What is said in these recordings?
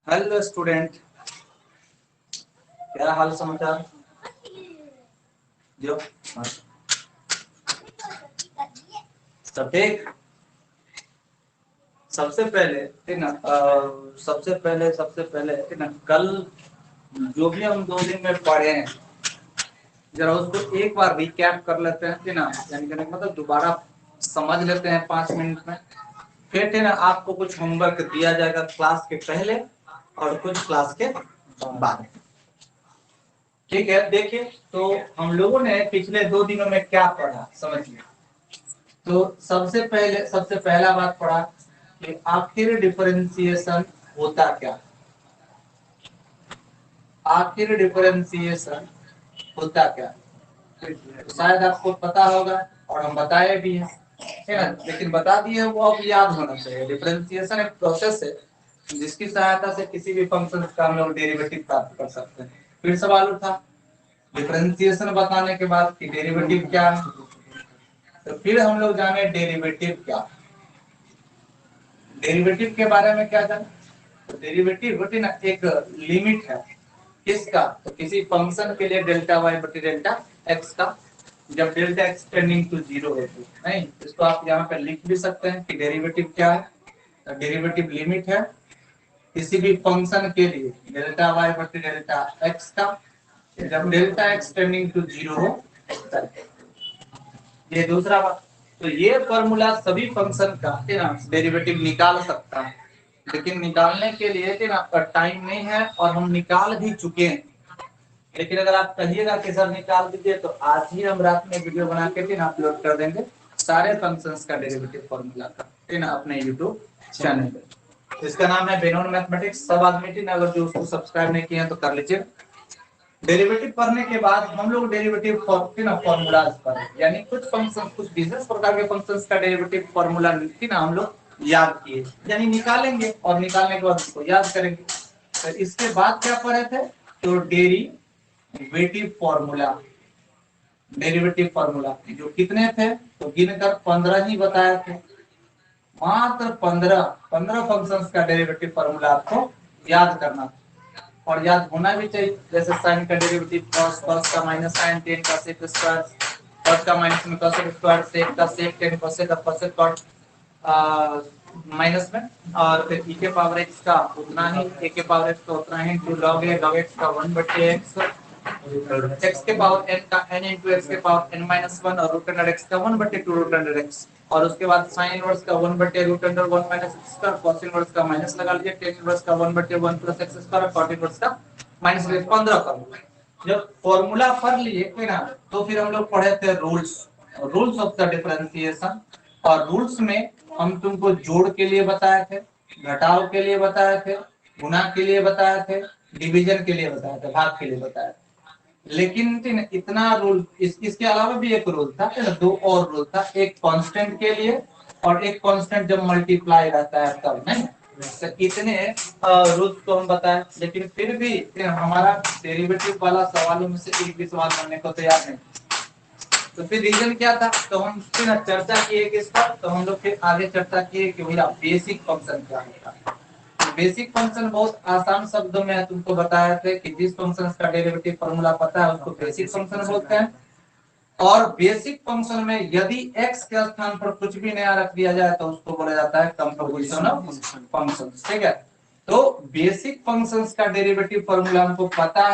Hello student, क्या हाल समाचार जो सब ठीक। सबसे पहले ठीक ना, सबसे पहले ठीक ना, कल जो भी हम 2 दिन में पढ़े हैं जरा उसको एक बार रिकैप कर लेते हैं ठीक ना, यानी कि मतलब दोबारा समझ लेते हैं 5 मिनट में। फिर ठीक ना आपको कुछ होमवर्क दिया जाएगा क्लास के पहले और कुछ क्लास के बाद। ठीक है, देखिए तो हम लोगों ने पिछले 2 दिनों में क्या पढ़ा समझिए। तो सबसे पहला बात पढ़ा कि आखिर डिफरेंशिएशन होता क्या। आखिर डिफरेंशिएशन होता क्या, तो शायद आपको पता होगा और हम बताए भी हैं, है ना, लेकिन बता दिए वो अब याद होना चाहिए। डिफरेंशिएशन एक प्रोसेस है जिसकी सहायता से किसी भी फंक्शन का हम लोग डेरिवेटिव प्राप्त कर सकते हैं। फिर सवाल उठा डिफरेंशिएशन बताने के बाद कि डेरिवेटिव क्या है, तो फिर हम लोग जाने डेरिवेटिव क्या। डेरिवेटिव के बारे में क्या जाने, तो डेरिवेटिव होती ना एक लिमिट है किसका, तो किसी फंक्शन के लिए डेल्टा वाई बटे डेल्टा एक्स का, जब डेल्टा एक्स टेंडिंग टू 0 है। नहीं, इसको आप यहाँ पे लिख भी सकते हैं कि डेरिवेटिव क्या है। डेरिवेटिव लिमिट है किसी भी फंक्शन के लिए डेल्टा वाई बटे डेल्टा एक्स का, जब डेल्टा एक्स टेंडिंग टू 0 हो। ये दूसरा बात, तो ये फॉर्मूला सभी फंक्शन का डेरिवेटिव निकाल सकता है, लेकिन निकालने के लिए टाइम नहीं है और हम निकाल भी चुके हैं। लेकिन अगर आप कहिएगा कि सर निकाल दीजिए तो आज ही हम रात में वीडियो बना के अपलोड कर देंगे सारे फंक्शंस का डेरिवेटिव फॉर्मूला का अपने यूट्यूब चैनल पे। इसका नाम है बेनोन मैथमेटिक्स। सब आदमी अगर जो उसको सब्सक्राइब नहीं किए हैं तो कर लीजिए। डेरिवेटिव पढ़ने के बाद हम लोग डेरिवेटिव फॉर्मूलाज पर, यानी कुछ फंक्शन कुछ विशेष प्रकार के फंक्शंस का डेरिवेटिव फॉर्मूला हम लोग याद किए, यानी निकालेंगे और निकालने के बाद उसको याद करेंगे। तो इसके बाद क्या पढ़े थे, तो डेरिवेटिव फॉर्मूला। डेरिवेटिव फॉर्मूला जो कितने थे, तो गिनकर 15 ही बताए थे। मात्र 15 फंक्शंस का डेरिवेटिव फॉर्मूला आपको याद करना था और याद होना भी चाहिए। जैसे साइन का डेरिवेटिव cos, cos का माइनस साइन, टेन का सेक स्क्वायर, cos का माइनस में cos स्क्वायर, सेक का सेक, टेन cosec का cosec cot माइनस में, और फिर e के पावर x का उतना ही, a के पावर x का उतना ही, to log a log x का 1/x, x के पावर n का n into x के पावर n minus 1 और रूट अंडर x का 1/2 रूट अंडर x, और उसके बाद साइन इनवर्स का 1/√1 minus x square, cos inverse का माइनस लगा लीजिए, टेन इनवर्स का 1/1 plus x square, cot inverse का माइनस 15 फॉर्मूला। जब फॉर्मूला पढ़ लिए थे ना, तो फिर हम लोग पढ़े थे रूल्स ऑफ द डिफरेंशिएशन। और रूल्स में हम तुमको जोड़ के लिए बताए थे, घटाव के लिए बताए थे, गुणा के लिए बताए थे, डिवीजन के लिए बताए थे, भाग के लिए बताए थे। लेकिन इतना रूल इसके अलावा भी एक रूल था, दो और रूल था, एक कांस्टेंट के लिए और एक कांस्टेंट जब मल्टीप्लाई रहता है तब। नहीं, तो इतने रूल्स को हम बताए, लेकिन फिर भी हमारा डेरिवेटिव वाला सवालों में से एक भी सवाल बनने को तैयार नहीं। तो फिर रीजन क्या था, तो हम फिर चर्चा किए कि इस पर, तो हम लोग फिर आगे चर्चा किए कि भैया बेसिक फंक्शन क्या होता है। बेसिक फंक्शन बहुत आसान शब्दों में तुमको बताया थे कि जिस फंक्शन का डेरिवेटिव फॉर्मूला पता है उसको बेसिक फंक्शन बोलते हैं। और बेसिक फंक्शन में यदि x के स्थान पर कुछ भी नया रख दिया जाए तो उसको बोला जाता है कंपोजिशन ऑफ फंक्शंस। ठीक है, तो बेसिक फंक्शंस का डेरिवेटिव फॉर्मूला हमको पता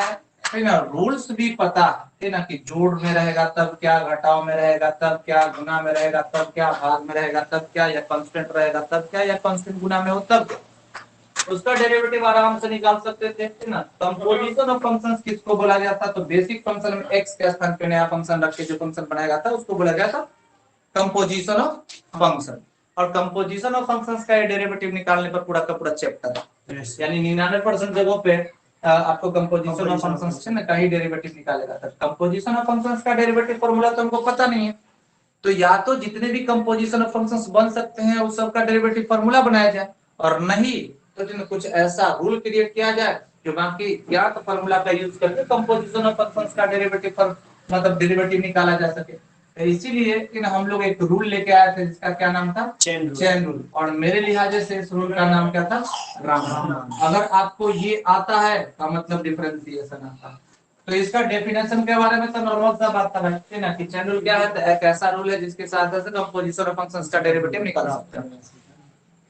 है ना, रूल्स भी पता है ना, कि जोड़ में रहेगा तब क्या, घटाव में रहेगा तब क्या, गुना में रहेगा तब क्या, भाग में रहेगा तब क्या, या कांस्टेंट रहेगा तब क्या, या कांस्टेंट गुना में हो तब क्या, उसका डेरिवेटिव आराम से निकाल सकते थे ना। कंपोजिशन ऑफ फंक्शंस किसको बोला गया था, तो बेसिक फंक्शन में x के स्थान पे नया फंक्शन रख के जो फंक्शन बनाया गया था उसको बोला गया था कंपोजिशन ऑफ फंक्शन। और कंपोजिशन ऑफ फंक्शंस का डेरिवेटिव निकालने पर पूरा का पूरा चैप्टर, यानी 99% जगहों पे आपको कंपोजिशन ऑफ फंक्शंस से ना का ही डेरिवेटिव निकालेगा था। कंपोजिशन ऑफ फंक्शंस का डेरिवेटिव फॉर्मूला तो हमको पता नहीं है, तो या तो जितने भी कंपोजिशन ऑफ फंक्शंस बन सकते हैं उस सब का डेरिवेटिव फॉर्मूला बनाया जाए, और नहीं तो कुछ ऐसा रूल क्रिएट किया जाए जो बाकी ज्ञात फॉर्मूला का यूज करके कंपोजिशन ऑफ फंक्शंस का डेरिवेटिव मतलब डेरिवेटिव निकाला जा सके। तो इसीलिए कि हम लोग एक रूल लेके आए थे जिसका क्या नाम था, चेन रूल। और मेरे लिहाजे से इस रूल का नाम क्या था, राम। अगर आपको ये आता है का मतलब डिफरेंशिएशन आता है। तो इसका डेफिनेशन के बारे में तो नॉर्मल सा बात था भाई ना, कि चेन रूल क्या है, तो एक ऐसा रूल है जिसके साथ से कंपोजिशन ऑफ फंक्शंस का डेरिवेटिव निकाल सकते हैं।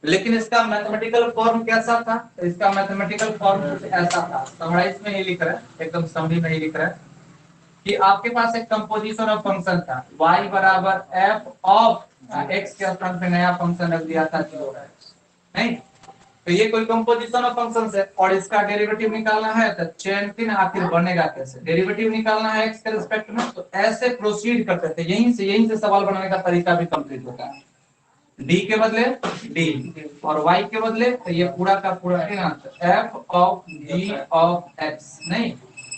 लेकिन इसका मैथमेटिकल फॉर्म कैसा था, तो इसका मैथमेटिकल फॉर्म कुछ ऐसा था, समराइज में ये लिख रहा है, एकदम समरी में ये लिख रहा है कि आपके पास एक कंपोजिशन ऑफ फंक्शन था y बराबर f ऑफ x के स्थान पे नया फंक्शन रख दिया था 0 नहीं। तो ये कोई कंपोजिशन ऑफ फंक्शंस है और इसका डेरिवेटिव निकालना है, तो चेन फिर आखिर बनेगा कैसे, डेरिवेटिव निकालना है x के रिस्पेक्ट में, तो ऐसे प्रोसीड करते थे। यहीं से सवाल बनाने का तरीका भी कंप्लीट होता है। d के बदले d और y के बदले तो ये पूरा का पूरा f of g of x नहीं।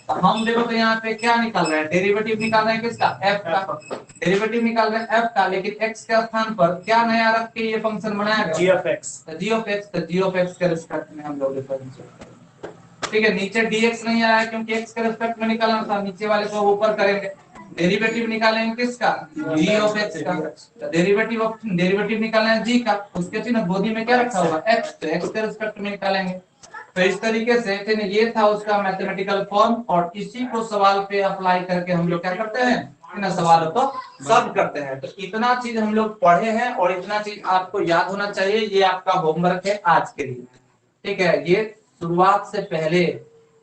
तो हम देखो तो यहाँ पे क्या निकाल रहे हैं, डेरिवेटिव निकाल रहे हैं किसका, f का। डेरिवेटिव निकाल रहे हैं f का, लेकिन x के स्थान पर क्या नया रख के ये फंक्शन बनाया गया, g ऑफ x। तो g ऑफ x के रिस्पेक्ट में हम लोग डिफरेंशिएट करेंगे। ठीक है, नीचे dx नहीं आया क्योंकि x के रिस्पेक्ट में निकालना था, नीचे वाले को ऊपर करेंगे। डेरिवेटिव निकालेंगे किसका, g ऑफ x का। डेरिवेटिव निकालना है g का, उसके चिन्ह गोदी में क्या रखा हुआ x, तो x के रिस्पेक्ट में निकालेंगे। तो इस तरीके से ये था उसका मैथमेटिकल फॉर्म, और इसी को सवाल पे अप्लाई करके हम लोग क्या करते हैं, इन सवालों को सॉल्व करते हैं। तो इतना चीज हम लोग पढ़े हैं और इतना चीज आपको याद होना चाहिए, ये आपका होमवर्क है आज के लिए। ठीक है, ये शुरुआत से पहले।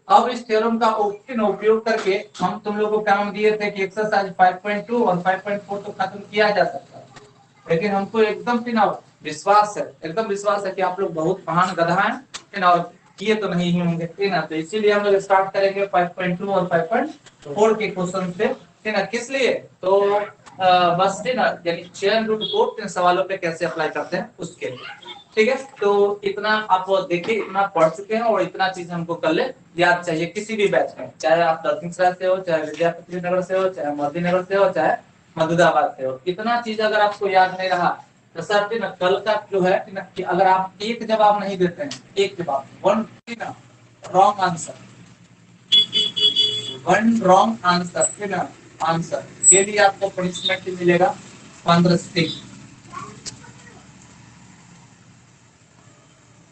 अब इस थ्योरम का उपयोग करके हम तुम लोगों को काम दिए थे कि एक्सरसाइज 5.2 और 5.4 तो खत्म किया जा सकता है, लेकिन हमको एकदम विश्वास है, एकदम विश्वास है कि आप लोग बहुत महान गधा हैं और किए तो नहीं ही होंगे, ठीक ना। तो इसीलिए हम लोग स्टार्ट करेंगे 5.2 और 5.4 के क्वेश्चन से, ठीक ना। किस लिए, तो बस ठीक ना, यानी चेन रूल को सवालों पे कैसे अप्लाई करते हैं उसके लिए। ठीक है, तो इतना आप देखिए, इतना पढ़ चुके हैं और इतना चीज हमको कल याद चाहिए किसी भी बैच में, चाहे आप दक्षिण से हो, चाहे विद्यापति नगर से हो, चाहे मोदी नगर से हो, चाहे मधुदाबाद से हो। इतना चीज अगर आपको याद नहीं रहा तो सर ना कल का जो है ना, कि अगर आप एक जवाब नहीं देते हैं, एक जवाब, one wrong answer, one wrong answer ना, आंसर के लिए आपको पनिशमेंट मिलेगा 15 स्टिक,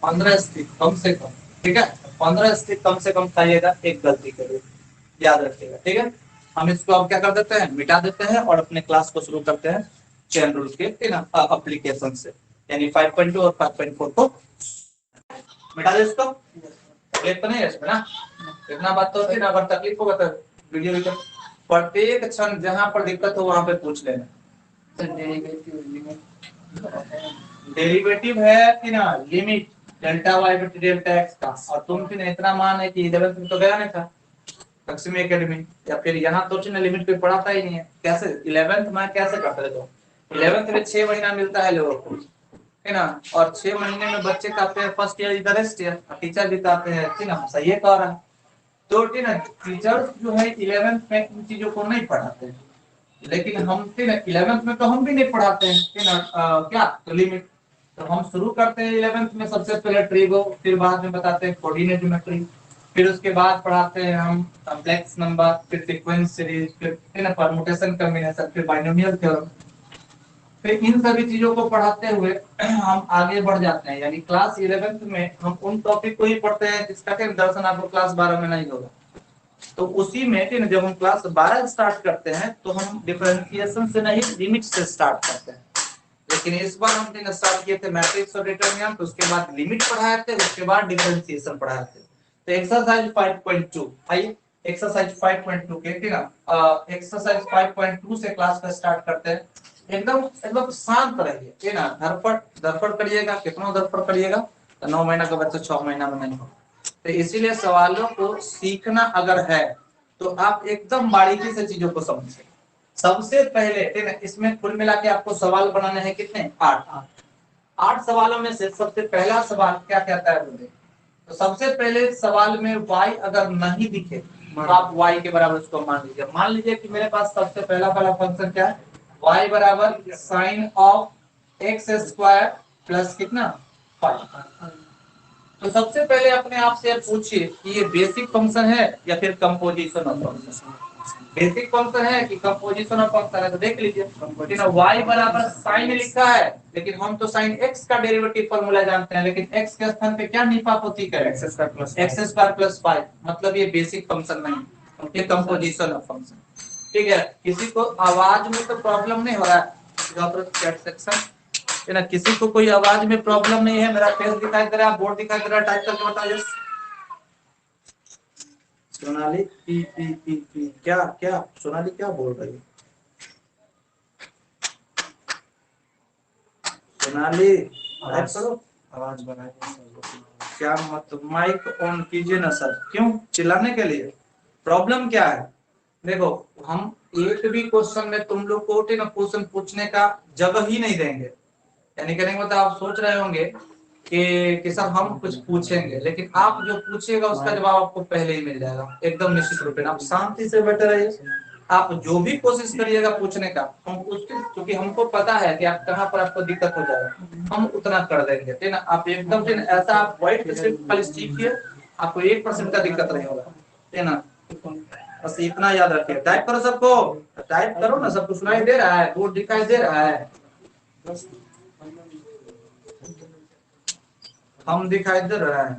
15 स्टिक कम से कम। ठीक है, 15 स्टिक कम से कम खाइएगा एक गलती के लिए, याद रखिएगा। ठीक है, हम इसको अब क्या कर देते हैं, मिटा देते हैं और अपने क्लास को शुरू करते हैं चेन रूल के एप्लीकेशन से, यानी 5.2 और 5.4 को मिटा दे। इसको तकलीफ तो नहीं है इसमें ना, इतना बात तो होती है ना। अगर तकलीफ होगा तो वीडियो प्रत्येक क्षण जहां पर दिक्कत हो वहां पे पूछ लेना। डेरिवेटिव है कि ना, लिमिट डेल्टा वाई बटे डेल्टा एक्स का, और तुम फिर इतना मान है कि 11th में तो गया नहीं था लक्ष्मी एकेडमी, या फिर यहाँ तो लिमिट पे पढ़ाता ही नहीं है। कैसे 11th में कैसे करते थे, तो 11th में 6 महीना मिलता है लोगों को, है ना, और 6 महीने में बच्चे कहते हैं फर्स्ट ईयर इधर टीचर भी कहते हैं, ठीक ना, सही है कह रहा है। तो ठीक ना, टीचर्स जो है 11th में इन चीजों को नहीं पढ़ाते, लेकिन हम 11th में तो हम भी नहीं पढ़ाते हैं, ठीक ना, क्या तो लिमिट। तो हम शुरू करते हैं 11th में सबसे पहले ट्रिगो, फिर बाद में बताते हैं कोऑर्डिनेट ज्योमेट्री, फिर उसके बाद पढ़ाते हैं हम कॉम्प्लेक्स नंबर, फिर सीक्वेंस सीरीज, फिर परम्यूटेशन कॉम्बिनेशन, फिर बाइनोमियल थ्योरम। फिर इन सभी चीजों को पढ़ाते हुए हम आगे बढ़ जाते हैं, यानी क्लास 11th में हम उन टॉपिक को ही पढ़ते हैं जिसका दर्शन आपको क्लास 12 में नहीं होगा। तो उसी में जब हम क्लास 12 स्टार्ट करते हैं तो हम डिफरेंशिएशन से नहीं, लिमिट से स्टार्ट करते हैं। लेकिन इस बार हमने स्टार्ट किए थे मैट्रिक्स और डिटरमिनेंट, उसके बाद लिमिट पढ़ाए थे, उसके बाद डिफरेंशिएशन पढ़ाए थे। तो एक्सरसाइज 5.2 आइए, एक्सरसाइज 5.2 के ठीक है, एक्सरसाइज 5.2 से क्लास का स्टार्ट करते हैं। एकदम एकदम शांत रहिए, ठीक ना, धड़फड़ करिएगा, कितना धड़फड़ करिएगा, तो 9 महीना का बच्चा 6 महीना में नहीं हो। तो इसीलिए सवालों को सीखना अगर है तो आप एकदम बारीकी से चीजों को समझिए। सबसे पहले ठीक है, इसमें कुल मिला के आपको सवाल बनाने हैं कितने, 8 सवालों में से सबसे पहला सवाल क्या कहता है बोले, तो सबसे पहले सवाल में y अगर नहीं दिखे तो आप y के बराबर उसको मान लीजिए। मान लीजिए कि मेरे पास सबसे पहला वाला फंक्शन क्या है, y बराबर sine of x square plus कितना 5। तो सबसे पहले अपने आप से पूछिए कि ये बेसिक फंक्शन है या फिर composition of function. Basic function है कि कंपोजिशन ऑफ फंक्शन है, तो देख लीजिए y बराबर साइन लिखा है, लेकिन हम तो साइन x का डेरिवेटिव फॉर्मूला जानते हैं, लेकिन x के स्थान पे क्या निपापोती करें, x² प्लस 5, मतलब ये बेसिक फंक्शन नहीं, ये कंपोजिशन ऑफ फंक्शन। ठीक है, किसी को आवाज में तो प्रॉब्लम नहीं हो रहा है चैट सेक्शन है ना, किसी को कोई आवाज में प्रॉब्लम नहीं है, मेरा फेस दिखाई दे रहा है, बोर्ड दिखाई दे रहा है, टाइप करके बताओ। Sonali P P P P क्या क्या सोनाली क्या बोल रही है? सोनाली टाइप करो, आवाज बनाइए। क्या मतलब माइक ऑन कीजिए ना सर, क्यों चिल्लाने के लिए? प्रॉब्लम क्या है? देखो हम एक भी क्वेश्चन में तुम लोग को क्वेश्चन पूछने का जगह ही नहीं देंगे, यानी कहने का मतलब आप सोच रहे होंगे कि सर हम कुछ पूछेंगे, लेकिन आप जो पूछिएगा उसका जवाब आपको पहले ही मिल जाएगा, एकदम निश्चित रूप से। आप शांति से बैठे रहिए, आप जो भी कोशिश करिएगा पूछने का, हम पूछते, क्योंकि हमको पता है कि आप कहाँ पर आपको दिक्कत हो जाएगा, हम उतना कर देंगे, ठीक ना। आप एकदम से ऐसा आप व्हाइट खाली सीखिए, आपको 1% का दिक्कत नहीं होगा, ठीक ना। बस इतना याद रखिए। टाइप करो सबको, टाइप करो ना, सबको सुनाई दे रहा है, बोर्ड दिखाई दे रहा है, हम दिखाई दे रहा है।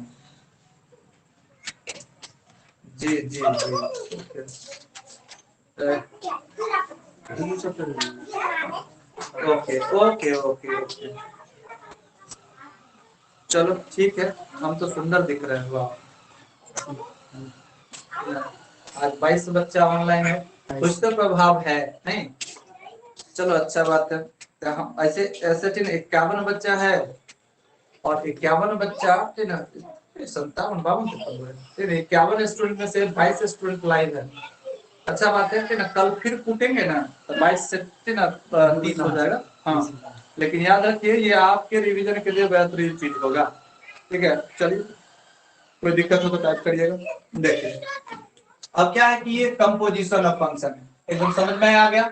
जी जी जी ओके ओके ओके ओके, चलो ठीक है, हम तो सुंदर दिख रहे हैं। वाह, आज 22 बच्चा ऑनलाइन है, कुछ तो प्रभाव है नहीं? चलो अच्छा बात है। हम ऐसे ऐसे 51 बच्चा है, और 51 बच्चा 57 52 51 स्टूडेंट में से 22 स्टूडेंट लाइव है। अच्छा बात है ना, कल फिर कूटेंगे ना तो 22 से ना 30 हो जाएगा। हाँ, लेकिन याद रखिए ये आपके रिवीजन के लिए बेहतरीन चीज होगा। ठीक है, चलिए, कोई दिक्कत हो तो टाइप करिएगा। देखिए अब क्या है कि ये कंपोजिशन ऑफ फंक्शन है, एकदम समझ में आ गया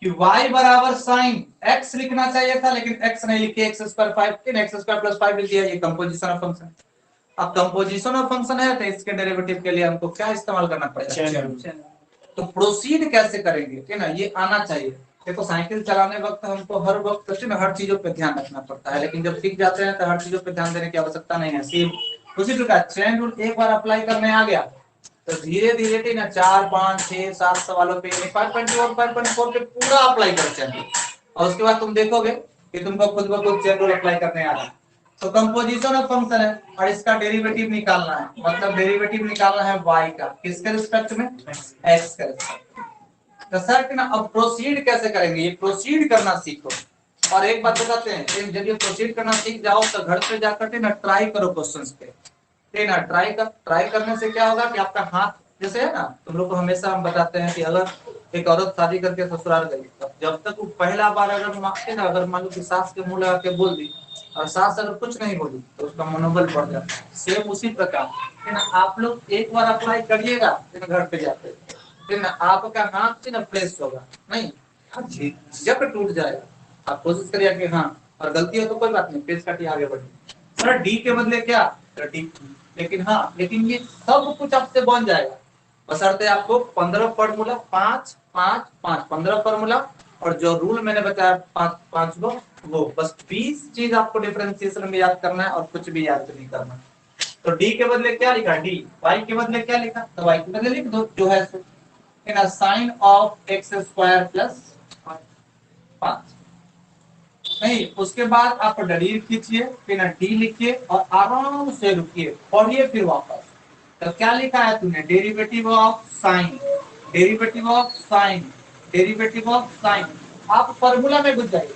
कि y बराबर साइन x लिखना चाहिए था, लेकिन x नहीं लिखे, x² 5 x² प्लस 5 लिख दिया, ये कंपोजिशन ऑफ फंक्शन। अब कंपोजिशन ऑफ फंक्शन है तो इसके डेरिवेटिव के लिए हमको क्या इस्तेमाल करना पड़ेगा? तो प्रोसीड कैसे करेंगे, ठीक है ना, ये आना चाहिए। देखो साइकिल चलाने वक्त हमको हर वक्त हर चीजों पे ध्यान रखना पड़ता है, लेकिन जब सीख जाते हैं तो हर चीजों पे ध्यान देने की आवश्यकता नहीं है। सेम उसी प्रकार चेन रूल एक बार अप्लाई करने आ गया तो धीरे धीरे ना 4 5 6 7 सवालों पे 5.1 5.4 पे पूरा अप्लाई कर चेन रूल, और उसके बाद तुम देखोगे कि तुमको खुद ब खुद चेन रूल अप्लाई करने आ रहा है। तो कंपोजिशन ऑफ फंक्शन है और इसका डेरिवेटिव निकालना है, मतलब डेरिवेटिव निकालना है y का, किसके रिस्पेक्ट में? x के रिस्पेक्ट में। तो सर ना अब प्रोसीड कैसे करेंगे, ये प्रोसीड करना सीखो। और एक बात बताते हैं, जब ये प्रोसीड करना सीख जाओ तो घर पे जाकर ना ट्राई करो क्वेश्चंस पे, ठीक ना। ट्राई करने से क्या होगा कि आपका हाथ, जैसे है ना, तुम लोग को हमेशा हम बताते हैं कि अगर एक औरत शादी करके ससुराल गई, तो जब तक वो पहला बार अगर मांगते ना, अगर मान लो कि सास के मुंह लगा के बोल दी और सास अगर कुछ नहीं बोली तो उसका मनोबल बढ़ जाता है। सेम उसी प्रकार, है ना, आप लोग एक बार अप्लाई करिएगा घर पे जाके, है ना, आपका हाथ से ना फ्रेश होगा, नहीं झिझक टूट जाएगा। आप कोशिश करिए कि हाँ, और गलती हो तो कोई बात नहीं, पेज काटिए आगे बढ़िए। सर डी के बदले क्या, डी, लेकिन हाँ, लेकिन ये सब कुछ आपसे बन जाएगा, बशर्ते आपको 15 फॉर्मूला 5 5 5 15 फॉर्मूला, और जो रूल मैंने बताया 5 5 वो बस 20 चीज आपको डिफरेंशिएशन में याद करना है, और कुछ भी याद नहीं करना। तो डी के बदले क्या लिखा, डी। वाई के बदले क्या लिखा, तो वाई के बदले लिख दो जो है साइन ऑफ x² प्लस 5। नहीं, उसके बाद आप डी खींचिए, फिर डी लिखिए और आराम से रुकिए, पढ़िए फिर वापस। तो क्या लिखा है तूने, derivative of sine, derivative of sine, derivative of sine. आप फॉर्मूला में घुस जाइए,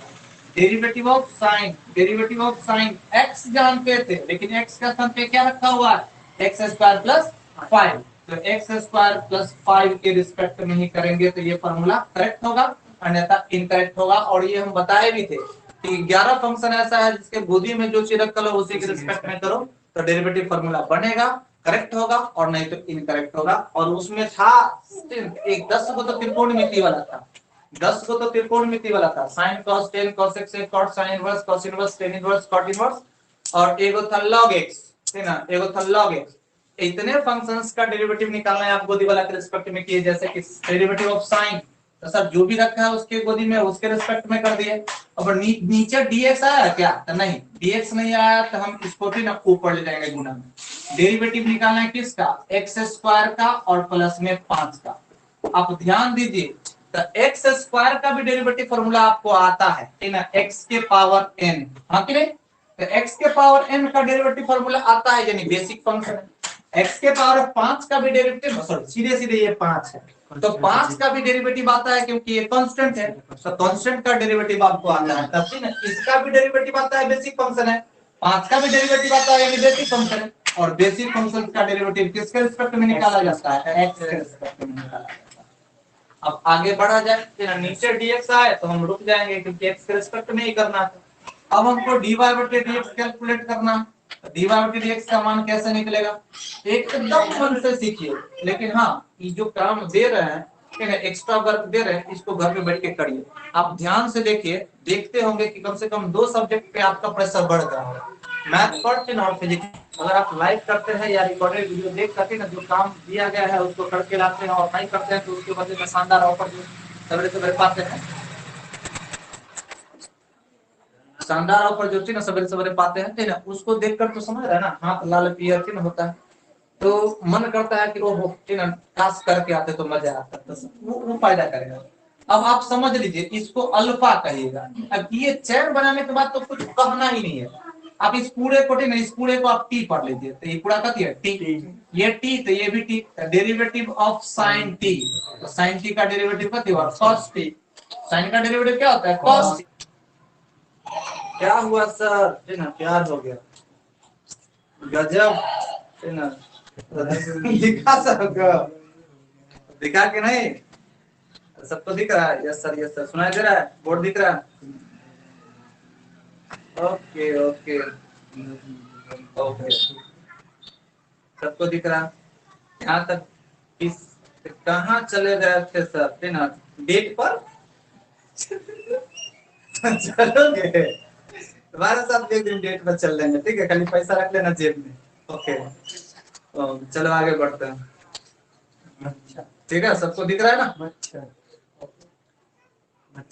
derivative of sine, derivative of sine. X जानते थे, लेकिन एक्स का स्थान पे क्या रखा हुआ है, x² प्लस 5। तो x² प्लस 5 के रिस्पेक्ट में ही करेंगे तो ये फॉर्मूला करेक्ट होगा, अन्यथा इनकरेक्ट होगा। और ये हम बताए भी थे कि 11 फंक्शन ऐसा है जिसके गोदी में जो चीज रखा लो उसी के रिस्पेक्ट में करो तो डेरिवेटिव फॉर्मूला बनेगा, करेक्ट होगा, और नहीं तो इनकरेक्ट होगा। और उसमें था एक 10 को तो त्रिकोणमिति वाला था, 10 को तो त्रिकोणमिति वाला था, sin cos tan cos x cot sin inverse cos inverse tan inverse cot inverse, और एगो था log x, है ना, एगो था log x, इतने फंक्शंस का डेरिवेटिव निकालना है आप गोदी वाला के रिस्पेक्ट में किए, जैसे कि डेरिवेटिव ऑफ साइन, तो सर जो भी रखा है उसके गोदी में उसके रिस्पेक्ट में कर दिए। अब नीचे dx आया क्या? तो नहीं, dx नहीं आया तो हम इसको भी ना ऊपर ले जाएंगे गुना में। डेरिवेटिव निकालना है किसका? एक्स स्क्वायर का और प्लस में 5 का। आप ध्यान दीजिए, तो एक्स स्क्वायर का भी डेरिवेटिव फॉर्मूला आपको आता है ना, एक्स के पावर n, हाँ कि नहीं? तो x के पावर n का डेरिवेटिव फॉर्मूला आता है, यानी बेसिक फंक्शन है। x के पावर 5 का भी डेरिवेटिव, सॉरी सीधे सीधे ये 5 है, तो 5 का भी डेरिवेटिव आता है क्योंकि ये कांस्टेंट है, तो कांस्टेंट का डेरिवेटिव आपको आता है। तब भी ना इसका भी डेरिवेटिव आता है, बेसिक फंक्शन है। 5 का भी डेरिवेटिव आता है, यानी बेसिक फंक्शन है। और बेसिक फंक्शन का डेरिवेटिव किसके रिस्पेक्ट में निकाला जाता है? x के रिस्पेक्ट में निकाला जाता है। अब आगे बढ़ा जाए, फिर नीचे dx आए तो हम रुक जाएंगे क्योंकि x के रिस्पेक्ट में ही करना है। अब हमको dy बटे dx कैलकुलेट करना है। dy बटे dx का मान कैसे निकलेगा? एकदम मन से सीखिए, लेकिन हाँ ये जो काम दे रहे हैं, एक्स्ट्रा वर्क दे रहे हैं, इसको घर पे बैठ के करिए। आप ध्यान से देखिए, देखते होंगे कि कम से कम 2 सब्जेक्ट पे आपका प्रेशर बढ़ गया होगा, मैथ पढ़ते और फिजिक्स। अगर आप लाइव करते हैं या रिकॉर्डेड वीडियो देख करके ना जो काम दिया गया है उसको करके लाते हैं और नहीं करते हैं तो उसके बदले में शानदार ऑफर जो सवेरे सवेरे पाते हैं, शानदार ऑफर जो थी ना सवेरे सवेरे पाते हैं ना, उसको देखकर तो समझ रहे हैं ना, हाथ लाल पियर थी ना होता है, तो मन करता है कि वो ना टास्क करके आते तो मजा आता, तो वो फायदा करेगा। अब आप समझ लीजिए, इसको अल्फा कहिएगा। अब ये चैन बनाने के बाद तो कुछ कहना ही नहीं है। आप इस पूरे को ना, इस पूरे को आप टी पढ़ लीजिए, तो ये पूरा कथी है? टी। ये टी तो ये भी T, derivative of sine T, तो साइन टी का डेरिवेटिव कथी हुआ? Cos T. साइन का डेरिवेटिव क्या होता है? Cos T. क्या हुआ सर? ना प्यार हो गया, गजब ना। दिखा सबको, दिखा के नहीं? सबको दिख रहा है? Yes sir, yes sir. सुनाई दे रहा है? बोर्ड दिख रहा है? ओके ओके ओके, सबको दिख रहा है? यहाँ तक किस कहाँ चले गए थे सर? है ना, डेट पर चलोगे? तुम्हारे साथ एक दिन डेट पर चल लेंगे, ठीक है? खाली पैसा रख लेना जेब में। ओके, चलो आगे बढ़ते हैं। अच्छा ठीक है, सबको दिख रहा है ना? अच्छा,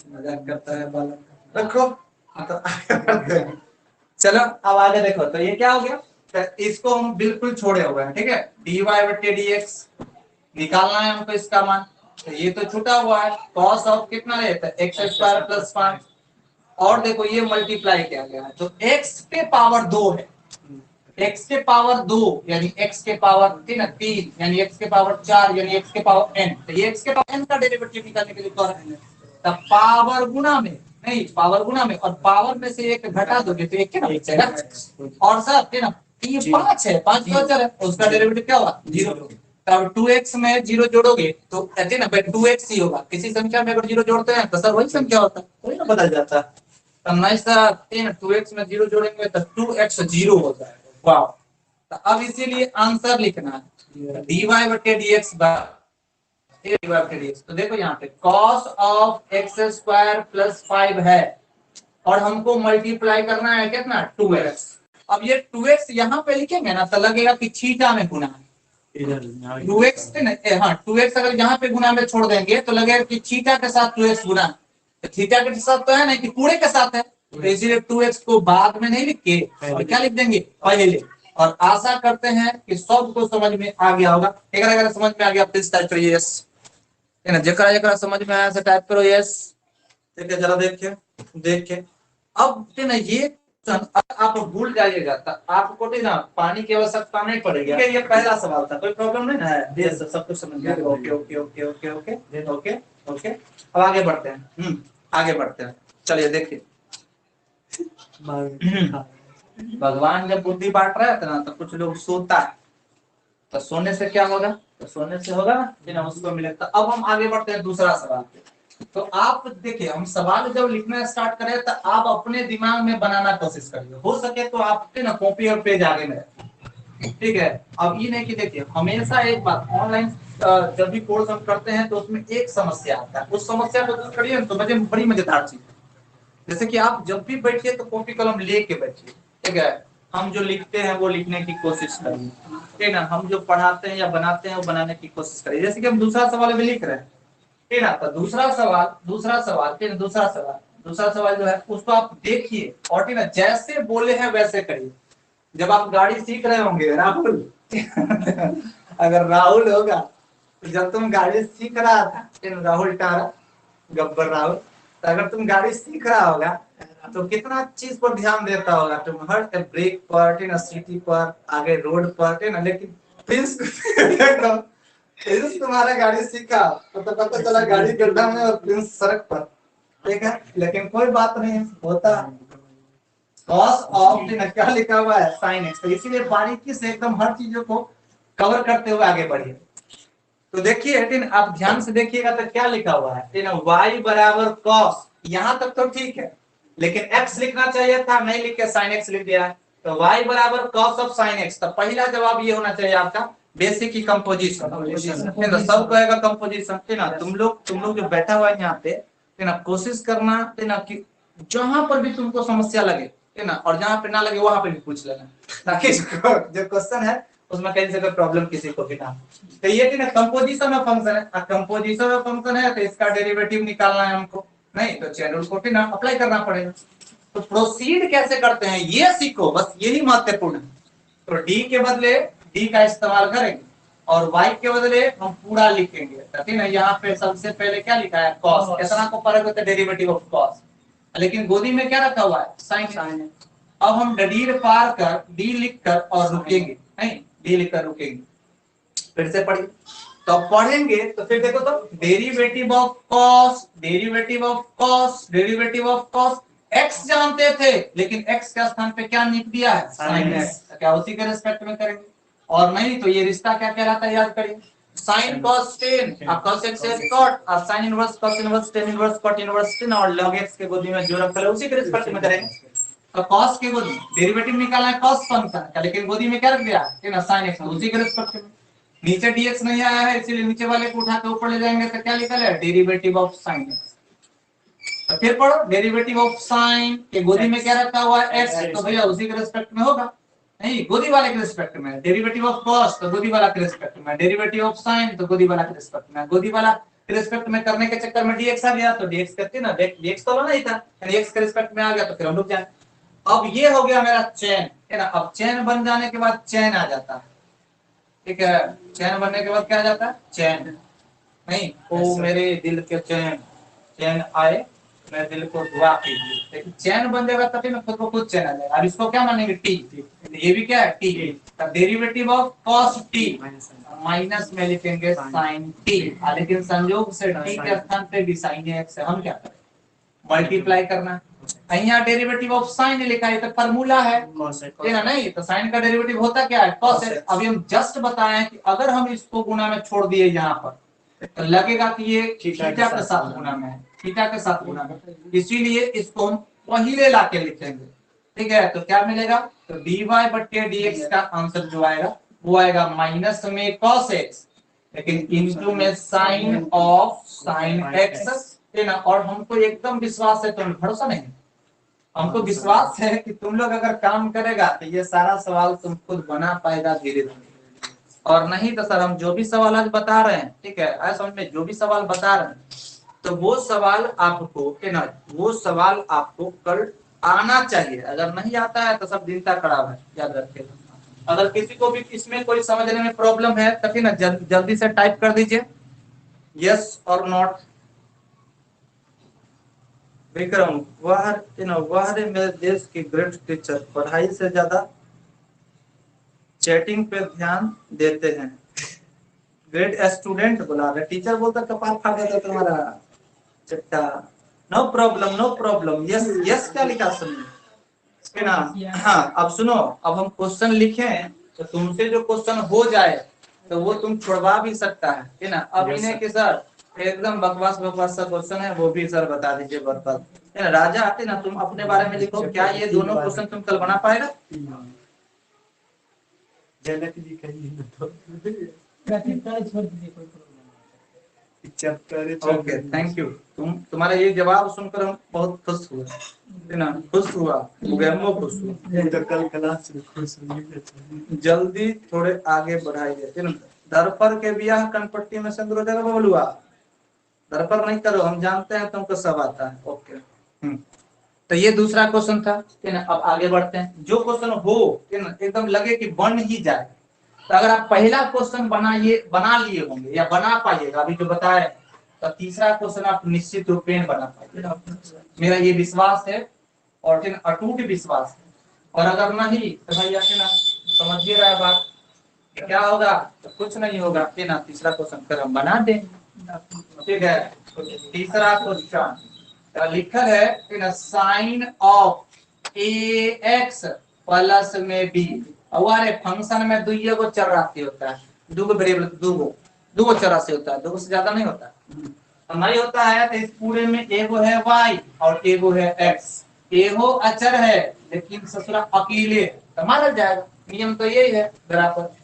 मजाक करता है बालक, रखो। तो चलो अब आगे देखो, तो ये क्या हो गया? तो इसको हम बिल्कुल छोड़े हुए हैं, ठीक है? dy बटे dx निकालना है हमको इसका मान, तो ये तो छूटा हुआ है। cos ऑफ कितना रहता है? एक्स स्क्वायर प्लस 5, और देखो ये मल्टीप्लाई किया गया है, तो x के पावर 2 है, x के पावर 2 यानी x के पावर 3 यानी x के पावर 4 यानी x के पावर n, तो ये x के पावर n का डेरिवेटिव निकालने के लिए कर रहे हैं। तब पावर गुना में, नहीं पावर गुना में, और पावर में से एक घटा दोगे तो एक क्या बचेगा? और सर है ना, ये 5 है, 5 क्यों चल है, उसका डेरिवेटिव क्या होगा? 0। तब 2x में 0 जोड़ोगे तो कहते ना 2x ही होगा। किसी संख्या में अगर 0 जोड़ते हैं तो सर वही संख्या होता है, वही ना बदल जाता है। तब नहीं सर 2x में 0 जोड़ेंगे तो 2x 0 हो जाएगा। वाह, तो अब इसीलिए आंसर लिखना है dy बटे dx तो देखो यहाँ पे cos of x square plus 5 है, और हमको मल्टीप्लाई करना है कितना? 2x। अब ये 2x यहाँ पे लिखेंगे ना तो लगेगा कि थीटा में गुना है। 2x हाँ 2x अगर यहाँ पे गुना में छोड़ देंगे तो लगेगा कि थीटा के साथ 2x गुना, तो थीटा के साथ तो है ना कि पूरे के साथ है, तो इसीलिए 2x को बाद में नहीं लिख के और क्या लिख देंगे? पहले। और आशा करते हैं कि सबको समझ में आ गया होगा। अगर समझ में आ गया प्लीज टाइप करिए यस, है ना? जकरा जकरा समझ में आया से टाइप करो यस। ठीक है, जरा देखिए, देख के अब ना ये आप भूल जाइएगा तो आपको ना पानी की आवश्यकता नहीं पड़ेगी। ये पहला सवाल था, कोई प्रॉब्लम नहीं ना? यस सब कुछ समझ गया। Okay okay okay okay okay okay okay, अब आगे बढ़ते हैं। आगे बढ़ते हैं, चलिए देखिए। भगवान जब बुद्धि बांट रहे थे ना तो कुछ लोग सोता है, तो सोने से क्या होगा? तो सोने से होगा ना उसको मिलेगा। तो अब हम आगे बढ़ते हैं दूसरा सवाल पे। तो आप देखिए, हम सवाल जब लिखना स्टार्ट करें तो आप अपने दिमाग में बनाना कोशिश करिए, हो सके तो आपके ना कॉपी और पेज आगे में, ठीक है? अब ये नहीं कि देखिए हमेशा एक बात, ऑनलाइन जब भी कोर्स हम करते हैं तो उसमें एक समस्या आता है, उस समस्या को दूर करिए तो बड़ी मजेदार चीज है। जैसे कि आप जब भी बैठिए तो कॉपी कलम लेके बैठिए, ठीक है? हम जो लिखते हैं वो लिखने की कोशिश करिए, ठीक है ना। हम जो पढ़ाते हैं या बनाते हैं वो बनाने की कोशिश करिए। जैसे कि हम दूसरा सवाल भी लिख रहे हैं, ठीक है ना। तो दूसरा सवाल ठीक है, दूसरा सवाल जो है उसको आप देखिए और ठीक है ना, जैसे बोले हैं वैसे करिए। जब आप गाड़ी सीख रहे होंगे राहुल अगर राहुल होगा तो जब तुम गाड़ी सीख रहा था, राहुल टारा गब्बर राहुल, तो अगर तुम गाड़ी सीख रहा होगा तो कितना चीज पर ध्यान देता होगा तुम, हर ब्रेक पर, ना सिटी पर, आगे रोड पर, ना। लेकिन प्रिंस प्रिंस तुम्हारा गाड़ी सीखा तो पता चला गाड़ी गड्ढा में और प्रिंस सड़क पर, ठीक है। लेकिन कोई बात नहीं होता। कॉस ऑफ क्या लिखा हुआ है, साइन एक्स। तो इसीलिए बारीकी से एकदम हर चीजों को कवर करते हुए आगे बढ़िए। तो देखिए टीन, आप ध्यान से देखिएगा तो क्या लिखा हुआ है टीन, y बराबर कॉस, यहां तक तो ठीक है। लेकिन x लिखना चाहिए था, नहीं लिख के साइन एक्स लिख दिया है। तो y बराबर कॉस ऑफ साइन एक्स, तो पहला जवाब ये होना चाहिए आपका बेसिक की कंपोजिशन। तो सब कहेगा कंपोजिशन, है ना। तुम लोग जो बैठा हुआ है यहाँ पे, है ना, कोशिश करना है ना कि जहां पर भी तुमको समस्या लगे, है ना, और जहां पे ना लगे वहां पे भी पूछ लेना, ताकि जो क्वेश्चन है उसमें कहीं से कोई प्रॉब्लम किसी को भी ना। तो ये कि ना कंपोजिशन ऑफ फंक्शन है, कंपोजिशन ऑफ फंक्शन है तो इसका डेरिवेटिव निकालना है हमको, नहीं तो चेन रूल को ना अप्लाई करना पड़ेगा। तो प्रोसीड कैसे करते हैं ये सीखो, बस यही महत्वपूर्ण है। तो डी के बदले डी का इस्तेमाल करेंगे और y के बदले हम पूरा लिखेंगे, ठीक है ना। यहाँ पे सबसे पहले क्या लिखा है, cos, कितना को परख होता है डेरिवेटिव ऑफ cos, लेकिन गोदी में क्या रखा हुआ है, साइन। अब हम डी पार कर डी लिख कर और रुकेंगे, नहीं डी लिख कर रुकेंगे। फिर से पढ़िए, तो पढ़ेंगे तो फिर देखो तो derivative of cos, derivative of cos, derivative of cos, x जानते थे लेकिन एक्स के स्थान पे क्या लिख दिया है, साइन एक्स। क्या उसी के रिस्पेक्ट में करेंगे, और नहीं तो ये रिश्ता क्या कहलाता है, याद करिए, sine cos tan, cos x cot, और sine inverse cos inverse tan inverse cot inverse tan, और लॉग एक्स के गोदी में जो रखा है उसी के रिस्पेक्ट में करेंगे। तो कॉस के गोदी डेरिवेटिव निकालना है कॉस फंक्शन का, लेकिन गोदी में क्या रख दिया है ना, साइन एक्स, उसी के रिस्पेक्ट में। नीचे dx नहीं आया है इसीलिए नीचे वाले को उठा के ऊपर ले जाएंगे, तो क्या निकल है, डेरिवेटिव ऑफ साइन एक्स। तो फिर पढ़ो डेरिवेटिव ऑफ साइन के गोदी में क्या रखा हुआ है, x, तो भैया उसी के रिस्पेक्ट में होगा, नहीं गोदी वाले के रिस्पेक्ट में। डेरिवेटिव ऑफ कॉस तो गोदी वाला के रिस्पेक्ट में, डेरिवेटिव ऑफ साइन तो गोदी वाला के रिस्पेक्ट में। गोदी वाला के रिस्पेक्ट में करने के चक्कर में dx आ गया, तो dx करते ना, dx तो नहीं था, x के रिस्पेक्ट में आ गया तो फिर हम रुक जाए। अब ये हो गया मेरा चेन, है ना। अब चेन बन जाने के बाद चेन आ जाता है, ठीक है। चैन बनने के बाद क्या आ जाता है, चैन, नहीं ओ मेरे दिल के चैन, चैन आए मेरे दिल को दुआ कीजिए, लेकिन चैन बन जाएगा तभी ना खुद को खुद चैन आ जाएगा। अब इसको क्या मानेंगे, टी, ये भी क्या है T, derivative of cos T minus में लिखेंगे साइन टी, लेकिन संयोग से टी के स्थान पे भी साइन एक्स है, हम क्या करें, मल्टीप्लाई करना। यहाँ डेरिवेटिव ऑफ साइन लिखा है तो फार्मूला है, ठीक है नहीं, तो साइन का डेरिवेटिव होता क्या है, कॉस एक्स। अभी हम जस्ट बताएं कि अगर हम इसको गुना में छोड़ दिए यहाँ पर तो लगेगा कि ये थीटा के साथ गुना में है, थीटा के साथ गुना में, इसीलिए इसको हम पहले लाके लिखेंगे, ठीक है। तो क्या मिलेगा, तो dy बट्टे dx का आंसर जो आएगा वो आएगा माइनस में cos x, लेकिन इनटू में साइन ऑफ साइन x, है ना। और हमको एकदम विश्वास है, तुम भरोसा नहीं, हमको विश्वास है कि तुम लोग अगर काम करेगा तो ये सारा सवाल तुम खुद बना पाएगा धीरे धीरे, और नहीं तो सर हम जो भी सवाल आज बता रहे हैं, ठीक है, ऐसा समझ में जो भी सवाल बता रहे हैं तो वो सवाल आपको, है ना, वो सवाल आपको कल आना चाहिए। अगर नहीं आता है तो सब दिनता खराब है, याद रखिएगा। अगर किसी को भी इसमें कोई समझने में प्रॉब्लम है तो फिर ना जल्दी से टाइप कर दीजिए यस और नॉट। विक्रम, वह मेरे देश की ग्रेट टीचर, पढ़ाई से ज्यादा चैटिंग पे ध्यान देते हैं। ग्रेट स्टूडेंट बोला, टीचर बोलता कपाल फाड़ देता तुम्हारा चट्टा। No problem no problem, yes yes क्या लिखा सुनिए ना। हाँ अब सुनो, अब हम क्वेश्चन लिखें तो तुमसे जो क्वेश्चन हो जाए तो वो तुम छुड़वा भी सकता है ना। अब इन्हें के सर एकदम बकवास बकवास सा क्वेश्चन है वो भी सर बता दीजिए बकवास, है ना। राजा आते ना, तुम अपने बारे में लिखो, क्या ये दोनों क्वेश्चन तुम कल बना पाएगा, ओके, थैंक यू। तुम्हारा ये जवाब सुनकर हम बहुत खुश हुए, है ना, खुश हुआ, मुगम्मो खुश हुआ। तो कल क्लास में खुश होंगे। जल्दी थोड़े आगे बढ़ाइए, है ना। दरपर के ब्याह कनपट्टी में सिंदूर हो जाएगा बबलुआ, दरपर नहीं करो, हम जानते हैं तुमको सब आता है। ओके, तो ये दूसरा क्वेश्चन था, है ना। अब आगे बढ़ते हैं। जो क्वेश्चन हो, है ना, एकदम लगे कि बन ही जाए, तो अगर आप पहला क्वेश्चन बना लिए होंगे या बना पाइएगा अभी जो बताए, तो तीसरा क्वेश्चन आप निश्चित रूप में बना पाइएगा, मेरा ये विश्वास है और अटूट विश्वास है। और अगर नहीं तो भैया, है ना, समझिए रहा है बात, क्या होगा, तो कुछ नहीं होगा, है ना। तीसरा क्वेश्चन फिर हम बना दें, ठीक है। तीसरा क्वेश्चन लिखा है sine of a x plus में बी। हमारे फंक्शन में दुइये को चरराशि होता है, दो वेरिएबल, दो चरराशि होता है, दो से ज्यादा नहीं होता, नहीं होता है। तो इस पूरे में एगो है y और एगो है x, एगो अचर है लेकिन ससुरा अकेले है, तो माना जाएगा। नियम तो यही है बराबर।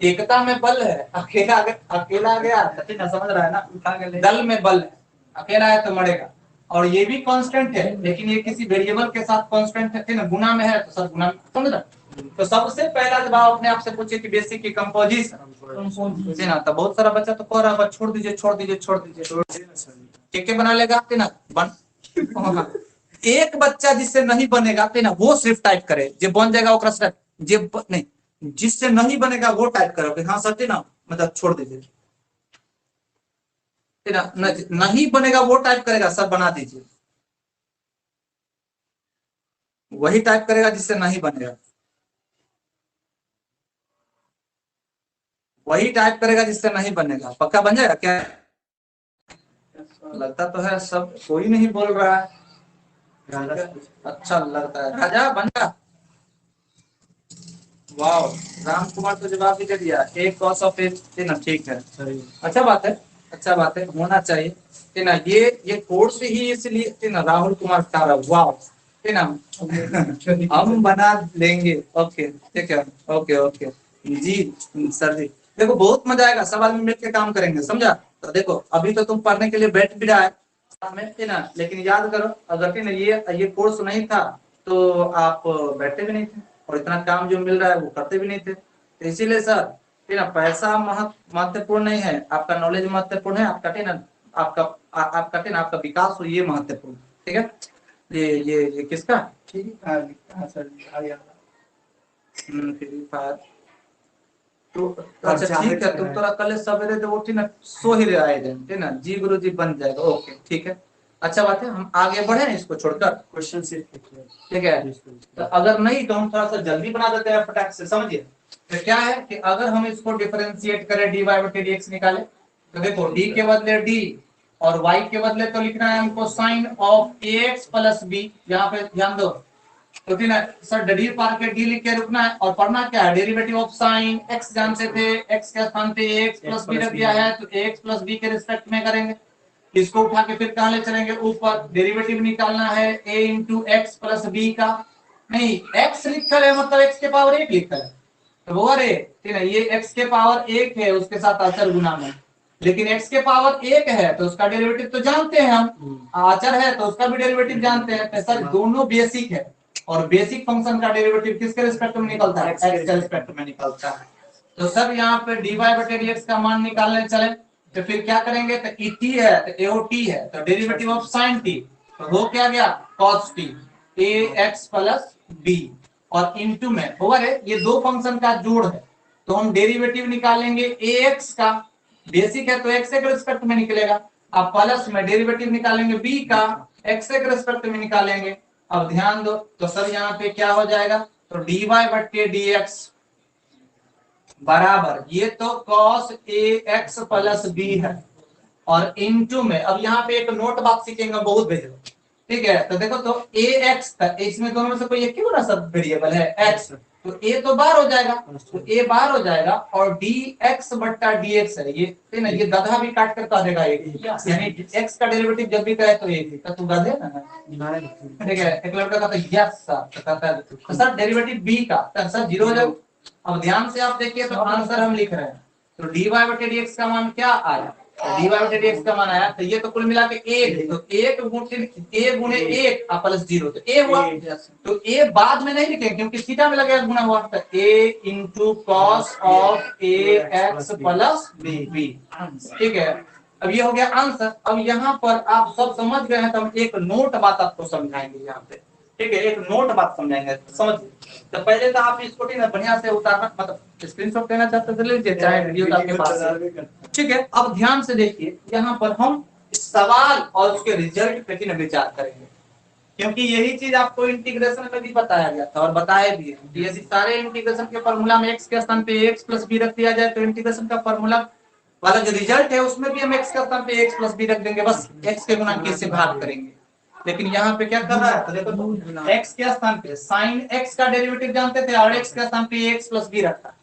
एकता में बल है, अकेला गया ना, समझ रहा है ना, दल में बल है, अकेला है तो मरेगा। और ये भी कांस्टेंट है, लेकिन ये किसी वेरिएबल के साथ कांस्टेंट है ना, गुना में है तो सब गुना, समझ रहा। तो सबसे पहला जवाब अपने आप से पूछे कि बेसिक की कंपोजिशन, ना तो बहुत सारा बच्चा तो कह रहा है छोड़ दीजिए छोड़ दीजिए छोड़ दीजिए, के बना लेगा ना बन। एक बच्चा जिससे नहीं बनेगा ना वो सिर्फ टाइप करे, जो बन जाएगा वो सिर्फ जे नहीं, जिससे नहीं बनेगा वो टाइप करोगे, हाँ सत्य ना, मतलब छोड़ दीजिए, नहीं बनेगा वो टाइप करेगा, सर बना दीजिए, वही टाइप करेगा जिससे नहीं बनेगा, वही टाइप करेगा जिससे नहीं बनेगा। पक्का बन जाएगा क्या? लगता तो है सब कोई नहीं बोल रहा है। अच्छा लगता है राजा बन जा। वाह, राम कुमार तो जवाब भी दे दिया, एक कॉस ऑफ एट ना, ठीक है, अच्छा बात है, अच्छा बात है, होना चाहिए ना। ये कोर्स ही इसलिए ना राहुल कुमार तारा, वाह, है ना। हम बना लेंगे, ओके ठीक है, ओके ओके जी सर जी। देखो बहुत मजा आएगा, सब आदमी मिलकर काम करेंगे, समझा। तो देखो अभी तो तुम पढ़ने के लिए बैठ भी रहा है साथ में, है ना, लेकिन याद करो अगर ये कोर्स नहीं था तो आप बैठते भी नहीं थे, और इतना काम जो मिल रहा है वो करते भी नहीं थे। तो इसीलिए सर, है ना, पैसा महत्वपूर्ण नहीं है, आपका नॉलेज महत्वपूर्ण है, आपका है ना, आपका विकास हो, ये महत्वपूर्ण, ठीक है। ये किसका फ्री फायर, तो अच्छा ठीक है, तुम तो कल सवेरे जब उठी ना सो ही रहे थे ना, जी गुरु जी बन जाएगा, ओके ठीक है, अच्छा बात है। हम आगे बढ़े इसको छोड़कर, क्वेश्चन ठीक है। तो अगर नहीं तो हम थोड़ा सा जल्दी बना देते हैं फटाक से, समझिए। तो क्या है कि अगर हम इसको डिफरेंशिएट करें, dy बटे dx निकाले, तो देखो d के बदले d और y के बदले तो लिखना है हमको sine of ax plus b, यहाँ पे ध्यान दो। तो फिर सर डी पार के डी लिख के रुकना है, और पढ़ना क्या है, डेरिवेटिव ऑफ साइन x जानते थे, x के स्थान पे ax प्लस b रख दिया है, तो ax प्लस b के रिस्पेक्ट में करेंगे। इसको उठा के फिर कहां ले चलेंगे, ऊपर डेरिवेटिव निकालना है a into x plus b का, नहीं x लिखा है मतलब x के पावर 1 लिखा है, तो वो अरे ये x के पावर 1 है, उसके साथ अचर गुना में, लेकिन x के पावर 1 है तो उसका डेरिवेटिव तो जानते हैं हम, अचर है तो उसका भी डेरिवेटिव जानते हैं। तो सर दोनों बेसिक है, और बेसिक फंक्शन का डेरिवेटिव किसके रिस्पेक्ट में निकलता है, x के रिस्पेक्ट में निकलता है। तो सर यहाँ पे dy बटे dx का मान निकालने चले, तो फिर क्या करेंगे, तो et है तो AOT है, तो डेरिवेटिव ऑफ sin t तो हो क्या गया cos t, ax plus b, और इनटू में ओवर है, ये दो फंक्शन का जोड़ है, तो हम डेरिवेटिव निकालेंगे ax का, बेसिक है तो x के रिस्पेक्ट में निकलेगा, अब प्लस में डेरिवेटिव निकालेंगे b का, x के रिस्पेक्ट में निकालेंगे। अब ध्यान दो, तो सर यहाँ पे क्या हो जाएगा, तो dy बटे dx बराबर, ये तो cos ax प्लस b है, और इनटू में, अब यहाँ पे एक नोट बात सीखेंगे बहुत भेजो, ठीक है। तो देखो तो ax था, इसमें दोनों में से कोई एक ही बड़ा सब वेरिएबल है x, तो a तो बाहर हो जाएगा, तो a बाहर हो जाएगा, और dx बट्टा dx है ये, है ना, ये गधा भी काट कर कह देगा एक, यानी x का डेरिवेटिव जब भी कहे तो एक, तो तू गधे ना, ठीक है। एक लड़का कहता है यस सर, तो कहता है तो सर डेरिवेटिव b का, तो सर 0 हो जाएगा। अब ध्यान से आप देखिए तो आंसर हम लिख रहे हैं, तो dy बटे dx का मान क्या आया, dy बटे dx का मान आया, तो ये तो कुल मिला के एक, तो एक गुणे एक प्लस 0, तो a हुआ। तो a बाद में नहीं लिखेंगे क्योंकि थीटा में लगेगा गुना हुआ, तो a into cos of ax plus b, ठीक है। अब ये हो गया आंसर। अब यहाँ पर आप सब समझ गए हैं, तो हम एक नोट बात आपको समझाएंगे यहाँ पे, ठीक है, एक नोट बात समझाएंगे, समझिए। तो पहले तो आप इसको ठीक है बढ़िया से उतारना, मतलब स्क्रीनशॉट लेना चाहते तो लीजिए, चाहे वीडियो आपके पास है, ठीक है। अब ध्यान से देखिए, यहाँ पर हम सवाल और उसके रिजल्ट पे ही विचार करेंगे, क्योंकि यही चीज आपको इंटीग्रेशन में भी बताया गया था और बताया भी है। यदि सारे इंटीग्रेशन के फॉर्मूला में x के स्थान पे ax प्लस b रख दिया जाए, तो इंटीग्रेशन का फॉर्मूला वाला जो रिजल्ट है उसमें भी हम x के स्थान पे ax प्लस b रख देंगे, बस x के गुणा k से भाग करेंगे। लेकिन यहाँ पे क्या कर रहा है, तो देखो तो x के स्थान पे sin x का डेरिवेटिव जानते थे और x के स्थान पे ax प्लस b रखा,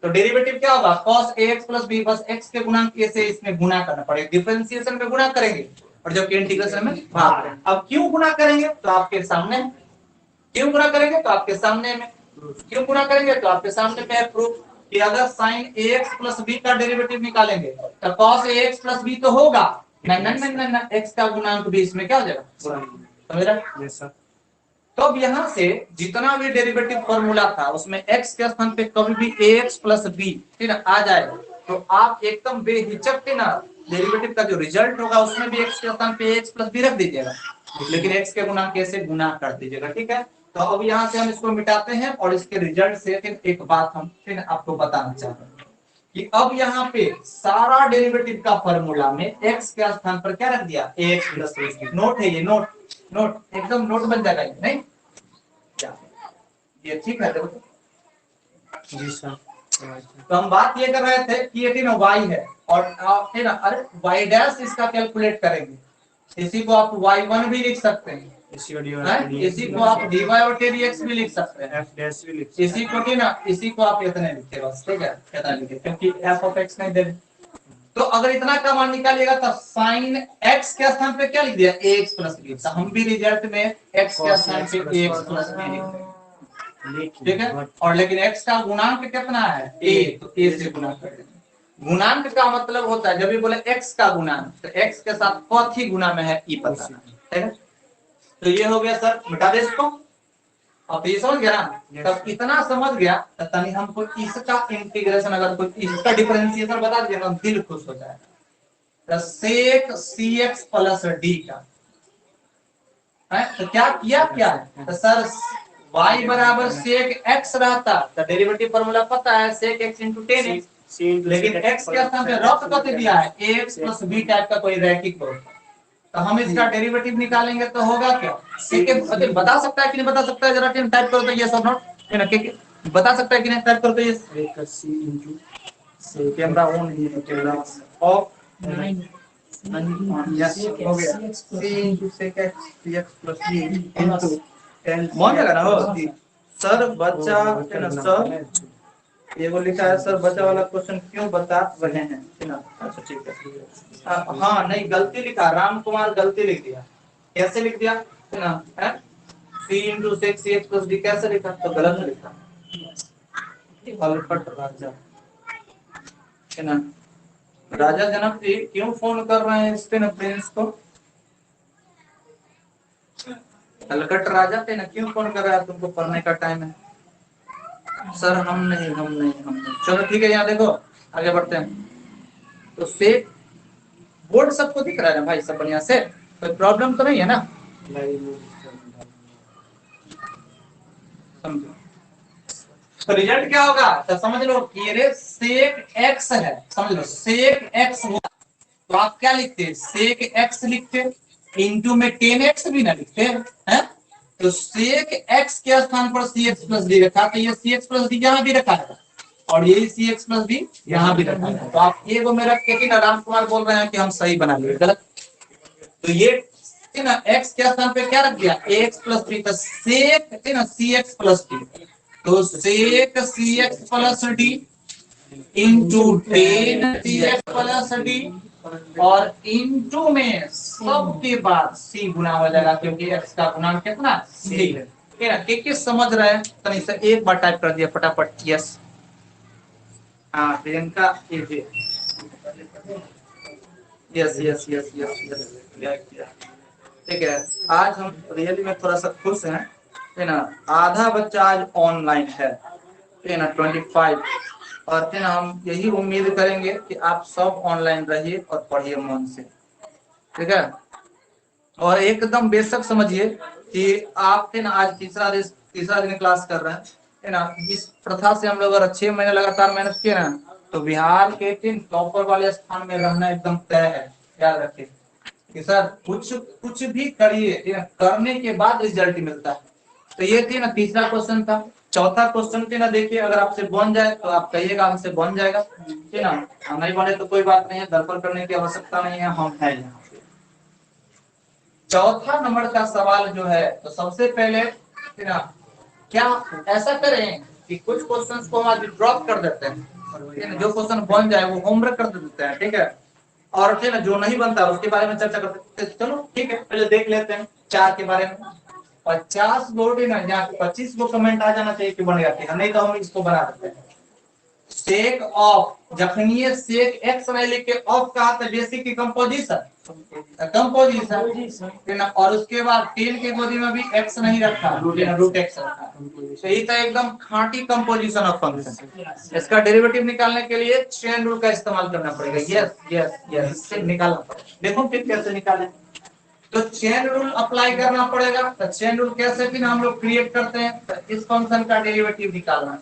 तो डेरिवेटिव क्या होगा cos ax प्लस b, बस x के गुणांक a से इसमें गुणा करना पड़ेगा, डिफरेंशिएशन में गुणा करेंगे और जबकि इंटीग्रेशन में भाग करेंगे। अब क्यों गुणा करेंगे, तो आपके सामने, क्यों गुणा करेंगे, तो आपके सामने में, क्यों गुणा करेंगे, तो आपके सामने में प्रूफ कि अगर sin ax प्लस b का डेरिवेटिव निकालेंगे तो cos ax प्लस b तो होगा, नहीं x का गुणांक भी इसमें क्या हो जाएगा, समझ रहे। तो अब यहाँ से जितना भी डेरिवेटिव फॉर्मूला था उसमें x के स्थान पे कभी भी ax प्लस b ठीक है आ जाए, तो आप एकदम बेहिचक के ना डेरिवेटिव का जो रिजल्ट होगा उसमें भी x के स्थान पे ax प्लस b रख दीजिएगा, लेकिन x के गुणांक से गुना कर दीजिएगा, ठीक है। तो अब यहाँ से हम इसको मिटाते हैं और इसके रिजल्ट से फिर एक बात हम फिर आपको बताना चाहते हैं कि अब यहाँ पे सारा डेरिवेटिव का फॉर्मूला में x के स्थान पर क्या रख दिया, ax प्लस b। नोट है ये, नोट नोट एकदम नोट बन जाएगा ये, नहीं क्या ये ठीक है, देखो जी सर। तो हम बात ये कर रहे थे कि ये ना y है और फिर अरे y डैश इसका कैलकुलेट करेंगे, इसी को आप y1 भी लिख सकते हैं, इसी को आप dy बटे dx भी लिख सकते हैं, f डैश भी लिख सकते हैं, इसी को की ना इसी को आप इतने लिखे बस, ठीक है, इतना लिखे क्योंकि f ऑफ x नहीं दे। तो अगर इतना का मान निकालिएगा तो sin x के स्थान पे क्या लिख दिया, ax प्लस b, तो हम भी रिजल्ट में x के स्थान पे ax प्लस b लिख देंगे, ठीक है। और लेकिन x का गुणांक कितना है, a, तो a से गुणा कर देंगे। गुणांक का मतलब होता है जब भी बोले x का गुणांक, तो x के साथ कौथी गुना में है ई पता, ठीक है। तो ये हो गया सर, मिटा दे इसको। अब ये समझ गया ना, तब इतना समझ गया तो तनी हमको इसका इंटीग्रेशन, अगर कोई इसका डिफरेंशिएशन बता दिया तो दिल खुश हो जाएगा। सेक cx प्लस d का है, तो क्या किया क्या है, तो सर y बराबर सेक x रहता, तो डेरिवेटिव फॉर्मूला पता है सेक x इंटू 10x, लेकिन x के स्थान पे रख कर दिया है ax प्लस b टाइप का कोई रैखिक हो, तो हम इसका डेरिवेटिव निकालेंगे तो होगा क्या, के बता सकता है कि नहीं बता सकता है, जरा टीम टाइप करो तो ये सब नोट है ना, के बता सकता है कि नहीं, टाइप करो तो ये c into से camera on he camera off 9 yes हो गया c into sec x dx plus d into 10 मन लगा ना हो सर बच्चा है ना, सर ये वो लिखा है सर बच्चा वाला क्वेश्चन क्यों बता रहे हैं, है ना, अच्छा ठीक है। हाँ नहीं गलती लिखा, राम कुमार गलती लिख दिया, कैसे लिख दिया है ना, c into sec cx plus d कैसे लिखा, तो गलत लिखा, अलकट राजा है ना, राजा जनक जी क्यों फोन कर रहे हैं इसके ना प्रिंस को, अलकट राजा पे ना क्यों फोन कर रहा है, तुमको पढ़ने का टाइम है। सर हम नहीं, चलो ठीक है, यहाँ देखो आगे बढ़ते हैं। तो सेट बोर्ड सबको दिख रहा है ना भाई, सब बढ़िया से, कोई प्रॉब्लम तो नहीं है ना, समझो। तो रिजल्ट क्या होगा, तो समझ लो ये सेक x है, समझ लो सेक x हुआ, तो आप क्या लिखते हैं, सेक x लिखते, इंटू में 10x भी ना लिखते हैं, तो सेक x के स्थान पर cx प्लस d रखा, तो ये cx प्लस d यहाँ भी रखा है और यही cx प्लस d यहाँ भी रखा है, तो आप एक में रख के ना, राम कुमार बोल रहे हैं कि हम सही बना लिए, गलत। तो ये ना x के स्थान पे क्या रख दिया, ax प्लस b, तो सेक ना cx प्लस d, तो सेक cx plus d into 10 cx plus d, और इंटू में सबके बाद c गुना हो जाएगा क्योंकि x का गुणांक कितना c है, ठीक है। समझ रहे हैं, तनी से एक बार टाइप कर दिया फटाफट, यस हाँ Priyanka AJ, yes yes yes yes yes, ठीक है। आज हम रियली में थोड़ा सा खुश हैं, है ना। आधा बच्चा आज ऑनलाइन है ना, 25। और फिर हम यही उम्मीद करेंगे कि आप सब ऑनलाइन रहिए और पढ़िए मन से, ठीक है। और एकदम बेशक समझिए कि आप है ना आज तीसरा दिन क्लास कर रहे हैं, है ना। इस प्रथा से हम लोग अगर 6 महीने लगातार मेहनत किए ना, तो बिहार के 3 टॉपर वाले स्थान में रहना एकदम तय है। याद रखिए कि सर कुछ कुछ भी करिए, करने के बाद रिजल्ट मिलता है। तो ये थी ना तीसरा क्वेश्चन था। चौथा क्वेश्चन थी ना, देखिए अगर आपसे बन जाए तो आप कहिएगा हमसे बन जाएगा, ठीक है ना। हम नहीं बने तो कोई बात नहीं है, दर्पण करने की आवश्यकता नहीं है, हम है यहाँ पे। चौथा नंबर का सवाल जो है, तो सबसे पहले है ना, क्या ऐसा करें कि कुछ क्वेश्चंस को हम आज ड्रॉप कर देते हैं, जो क्वेश्चन बन जाए वो होमवर्क कर देते हैं, ठीक है। और फिर जो नहीं बनता उसके बारे में चर्चा करते हैं। चलो ठीक है, पहले देख लेते हैं 4 के बारे में। 50 गो ना, यहाँ 25 गो कमेंट आ जाना चाहिए कि बन जाते हैं, नहीं तो हम इसको बना देते हैं। सेक ऑफ, जखनी सेक एक्स नहीं लिख के ऑफ कहा तो बेसिक की कंपोजिशन, कंपोजिशन, और उसके बाद 10 के गोदी में भी एक्स नहीं रखा, रूट एक्स रखा। तो ये तो एकदम खांटी कंपोजिशन ऑफ फंक्शन। इसका डेरिवेटिव निकालने के लिए चेन रूल का इस्तेमाल करना पड़ेगा। यस यस यस, इससे निकालना पड़ेगा। देखो फिर कैसे निकालें। तो चेन रूल अप्लाई करना पड़ेगा। तो चेन रूल कैसे फिर हम लोग क्रिएट करते हैं, तो इस फंक्शन का डेरिवेटिव निकालना।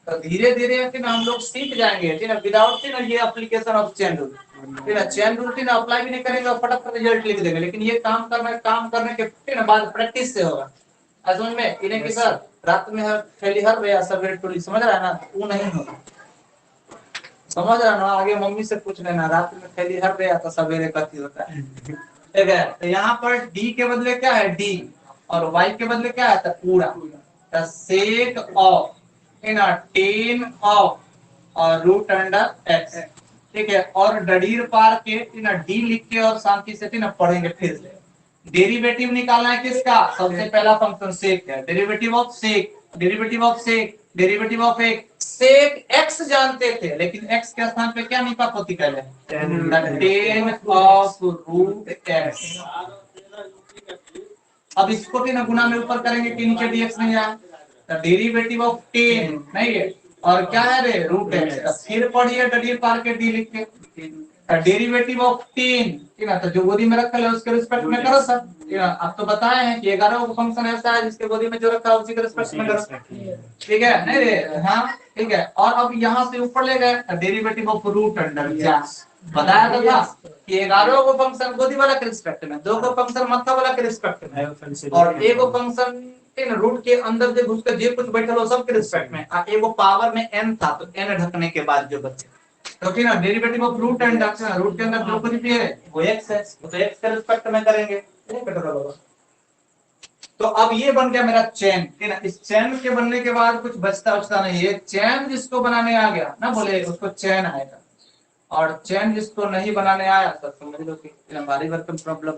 तो धीरे धीरे हम लोग सीख जाएंगे, विदाउट ये application of chain rule. Chain rule apply भी नहीं करेंगे और फटाफट रिजल्ट लिख देंगे, लेकिन ये काम करने के बाद प्रैक्टिस से होगा। समझ में इन्हें कि सर रात में हर वे सवेरे टोली, समझ रहा है ना, वो नहीं होगा। समझ रहा है ना, आगे मम्मी से पूछ लेना, रात में फैली हर वे आता सवेरे कथी होता है, ठीक है। तो यहाँ पर डी के बदले क्या है, डी, और वाई के बदले क्या है, पूरा। सेक ऑफ 10 ऑफ और रूट अंडर एक्स, ठीक है। और डडीर पार के डी लिख के और शांति से पढ़ेंगे फिर से। डेरिवेटिव निकालना है किसका, सबसे पहला फंक्शन सेक है। Derivative of sec, derivative of sec, derivative of एक। सेक एक्स जानते थे, लेकिन एक्स के स्थान पे क्या निकाल होती पहले, 10 ऑफ रूट एक्स। अब इसको भी ना गुना में ऊपर करेंगे कि नीचे डीएक्स नहीं आया। डेरिवेटिव ऑफ 10 नहीं है, और क्या है रे, रूट एक्स। फिर पढ़िए डडी पार के डी लिख के, डेरिवेटिव ऑफ 10, तो जो गोदी में रखा है उसके रिस्पेक्ट में करो सर। अब तो बताए हैं कि 11 फंक्शन ऐसा है जिसके गोदी में जो रखा है उसी के रिस्पेक्ट में करो, ठीक है। नहीं रे, हाँ ठीक है। और अब यहाँ से ऊपर ले गए, derivative of root under x. बताया तो था कि 11 को फंक्शन गोदी वाला के रिस्पेक्ट में, 2 को फंक्शन मत्था वाला के रिस्पेक्ट में, और 1 को फंक्शन रूट के अंदर जो घुस कर जो कुछ बैठा हो सब के रिस्पेक्ट में। एक पावर में n था तो n ढकने के बाद जो बचे, तो ठीक है। Derivative of root and root के अंदर जो कुछ भी है वो x है, तो x के रिस्पेक्ट में करेंगे। तो अब ये बन गया मेरा चेन, ठीक है। इस चेन के बनने के बाद कुछ बचता नहीं है। चेन जिसको बनाने आ गया ना, बोले उसको चेन आएगा, और चेन जिसको नहीं बनाने आया तो समझ लो कि भारी भरकम प्रॉब्लम,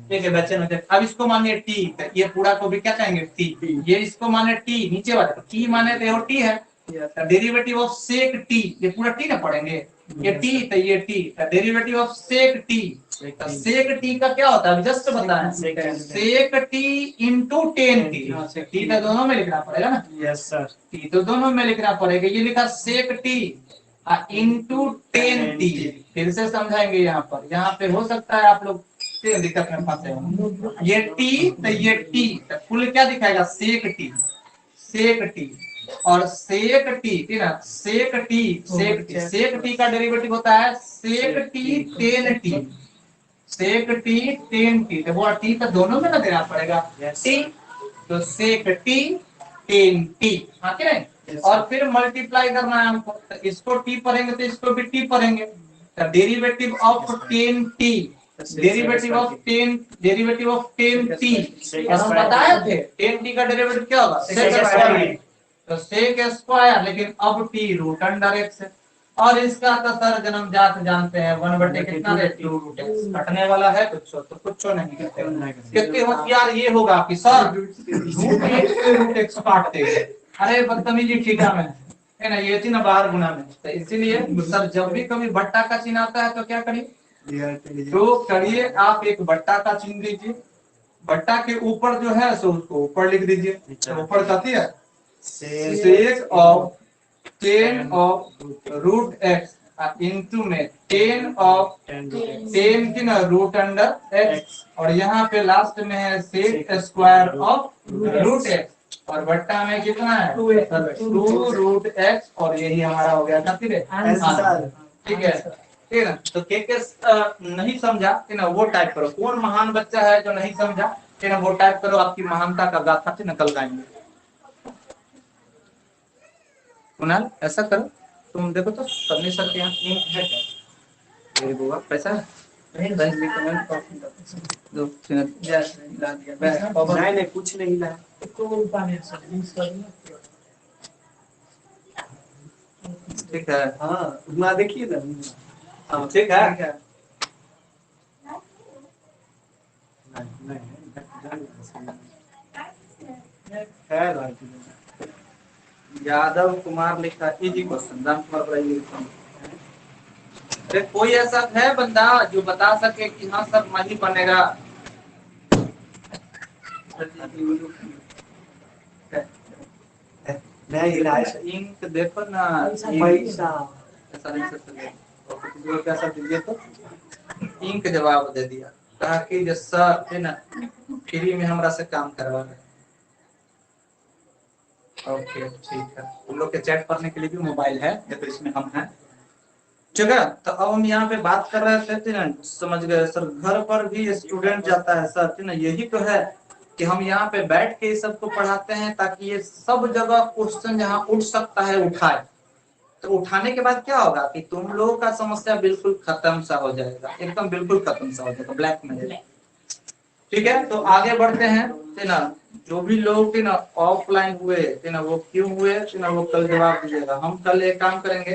ठीक है बेचैन हो जाए। अब इसको मानिए टी, ये पूरा को भी क्या कहेंगे, टी। ये इसको माने टी, नीचे वाला टी माने तो टी है। डेरिवेटिव ऑफ सेक टी, ये पूरा टी ना पढ़ेंगे, ये टी तो ये t. Derivative of sec t, sec t का क्या होता है जस्ट बताएं, sec t into 10 t. T तो दोनों में लिखना पड़ेगा ना, यस सर, टी तो दोनों में लिखना पड़ेगा। ये लिखा सेक टी इंटू 10 टी। फिर से समझाएंगे यहाँ पे हो सकता है आप लोग दिक्कत में फंसे हो। ये टी तो ये टी, तो फुल क्या दिखाएगा, सेक टी, सेक टी। और सेक टी, ठीक है, सेक t, sec t, sec t का डेरिवेटिव होता है सेक T 10 T, sec T 10 T. तो वो टी तो दोनों में ना देना पड़ेगा, टी, तो सेक टी 10 टी, हाँ क्या है। और फिर मल्टीप्लाई करना है हमको, तो इसको टी पढ़ेंगे तो इसको भी टी पढ़ेंगे। तो derivative of 10 T, derivative of 10, derivative of 10 T, और हम बताए थे 10 टी का डेरिवेटिव क्या होगा, सेक स्क्वायर। तो सेक स्क्वायर, लेकिन अब टी रूट अंडर एक्स है। और इसका तो सर जन्म जात जानते हैं, 1/, कितना है 2 रूट एक्स। कटने वाला है कुछ तो कुछ नहीं कहते। कितने होशियार ये होगा कि सर रूट एक्स काटते हैं, अरे बदतमीजी ठीक है। है ना, ये थी ना बाहर गुना में, तो इसीलिए सर जब भी कभी बट्टा का चिन्ह आता है तो क्या करिए, तो करिए आप एक बट्टा का चिन्ह दीजिए, बट्टा के ऊपर जो है सो उसको ऊपर लिख दीजिए, तो ऊपर कहती है sec of 10 of root x into में 10 ऑफ 10 की ना रूट अंडर एक्स, और यहाँ पे लास्ट में है sec square of root x, और बट्टा में कितना है 2 रूट एक्स, और यही हमारा हो गया था, ठीक है, ठीक है ना। तो के नहीं समझा कि ना वो टाइप करो, कौन महान बच्चा है जो नहीं समझा कि ना वो टाइप करो, आपकी महानता का गाथा निकल जाएंगे। कुणाल ऐसा करो, तुम देखो तो सबने सर के यहाँ इंक है क्या, मेरे बुआ पैसा है दो नहीं कुछ नहीं ला, ठीक है, हाँ ना देखिए ना, हाँ ठीक है, यादव कुमार लिखा इजी क्वेश्चन, राम कुमार भाई कोई ऐसा है बंदा जो बता सके कि हाँ सर नहीं बनेगा, नहीं इंक देखो ना, पैसा ऐसा नहीं कर सकते, पैसा दीजिए तो इंक जवाब दे दिया, कहा कि जो सर है ना फ्री में हमरा से काम करवा रहे। ओके ठीक है, उन लोग के चैट पढ़ने के लिए भी मोबाइल है, तो इसमें हम हैं, ठीक है। तो अब हम यहाँ पे बात कर रहे थे ना, समझ गए सर, घर पर भी स्टूडेंट जाता है सर, ना यही तो है कि हम यहाँ पे बैठ के सबको पढ़ाते हैं ताकि ये सब जगह क्वेश्चन जहाँ उठ सकता है उठाए, तो उठाने के बाद क्या होगा कि तुम लोगों का समस्या बिल्कुल खत्म सा हो जाएगा, एकदम बिल्कुल खत्म सा हो जाएगा, ब्लैक में, ठीक है। तो आगे बढ़ते हैं, है ना, जो भी लोग ना ऑफलाइन हुए थे ना, वो क्यों हुए थे ना, वो कल जवाब दीजिएगा। हम कल एक काम करेंगे,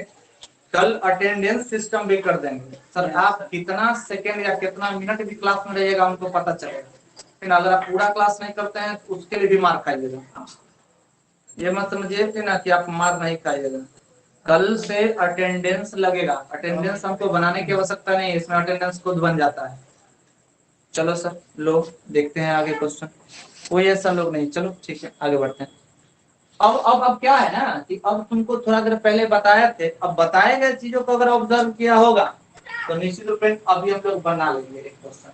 कल अटेंडेंस सिस्टम भी कर देंगे सर, आप कितना सेकंड या कितना मिनट भी क्लास में रहिएगा हमको पता चलेगा, लेकिन अगर आप पूरा क्लास नहीं करते हैं तो उसके लिए भी मार खाइएगा, ये मत समझिए ना कि आप मार नहीं खाइएगा, कल से अटेंडेंस लगेगा, अटेंडेंस हमको बनाने की आवश्यकता नहीं है, इसमें अटेंडेंस खुद बन जाता है। चलो सर लो देखते हैं आगे क्वेश्चन, कोई ऐसा लोग नहीं, चलो ठीक है आगे बढ़ते हैं। अब क्या है ना कि अब तुमको थोड़ा देर पहले बताए थे, अब बताए गए चीजों को अगर ऑब्जर्व किया होगा तो निश्चित रूप से अभी हम लोग बना लेंगे एक क्वेश्चन।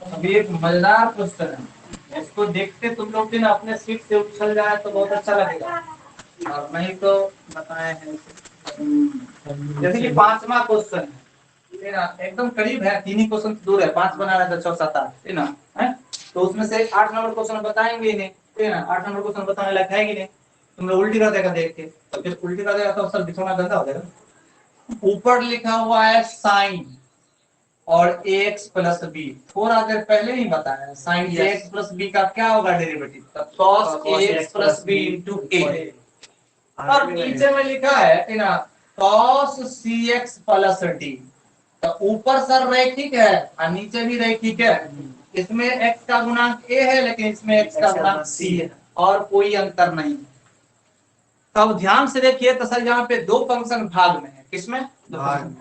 अभी एक मजेदार क्वेश्चन है, इसको देखते तुम लोग भी ना अपने सीट से उछल जाए तो बहुत अच्छा लगेगा, और नहीं तो बताए हैं जैसे कि 5वां क्वेश्चन है ना, एकदम करीब है, 3 ही क्वेश्चन दूर है, 5 बना रहा था 6 7 8 है ना, है तो उसमें से 8 नंबर क्वेश्चन बताएंगे ही नहीं, है ना, 8 नंबर क्वेश्चन बताने लायक है ही नहीं, तुम लोग उल्टी कर देगा देख के, तो फिर उल्टी कर देगा तो सब दिखाना गंदा हो जाएगा। ऊपर लिखा हुआ है साइन और ax प्लस बी, थोड़ा देर पहले ही बताया, साइन ax प्लस बी का क्या होगा derivative, cos ax plus B into A, और नीचे में लिखा है ना cos cx प्लस डी, तो ऊपर सर रैखिक है और नीचे भी रैखिक है, इसमें x का गुणांक a है लेकिन इसमें x का गुणांक c है, और कोई अंतर नहीं। तो अब ध्यान से देखिए तो सर यहाँ पे 2 फंक्शन भाग में है, किसमें भाग में,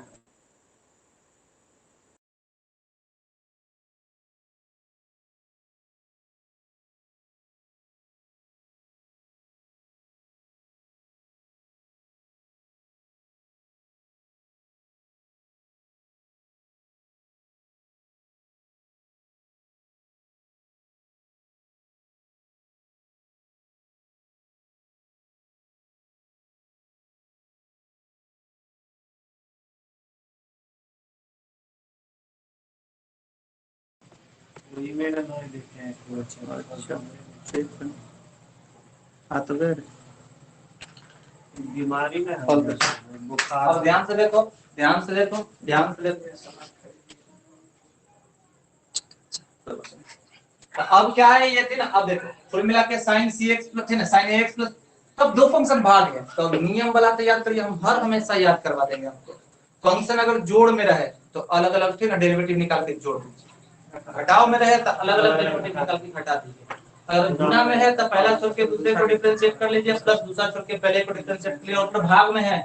बीमारी में बुखार। अब ध्यान से देखो, ध्यान से देखो, ध्यान से देखो, अब क्या है ये थी ना, अब देखो कुल मिला के साइन सी एक्स प्लस है ना, साइन एक्स प्लस, तब 2 फंक्शन भाग है, तो नियम वाला तो याद करिए, हम हर हमेशा याद करवा देंगे आपको, फंक्शन अगर जोड़ में रहे तो अलग अलग थे ना डेरिवेटिव निकाल के जोड़ दीजिए, घटाव में रहे तो अलग अलग डेरिवेटिव निकाल के घटा दीजिए। अगर गुणा में है तो पहला छोड़ के दूसरे को डिफरेंशिएट कर लीजिए, प्लस दूसरा छोड़ के पहले को डिफरेंशिएट कर लीजिए। और भाग में है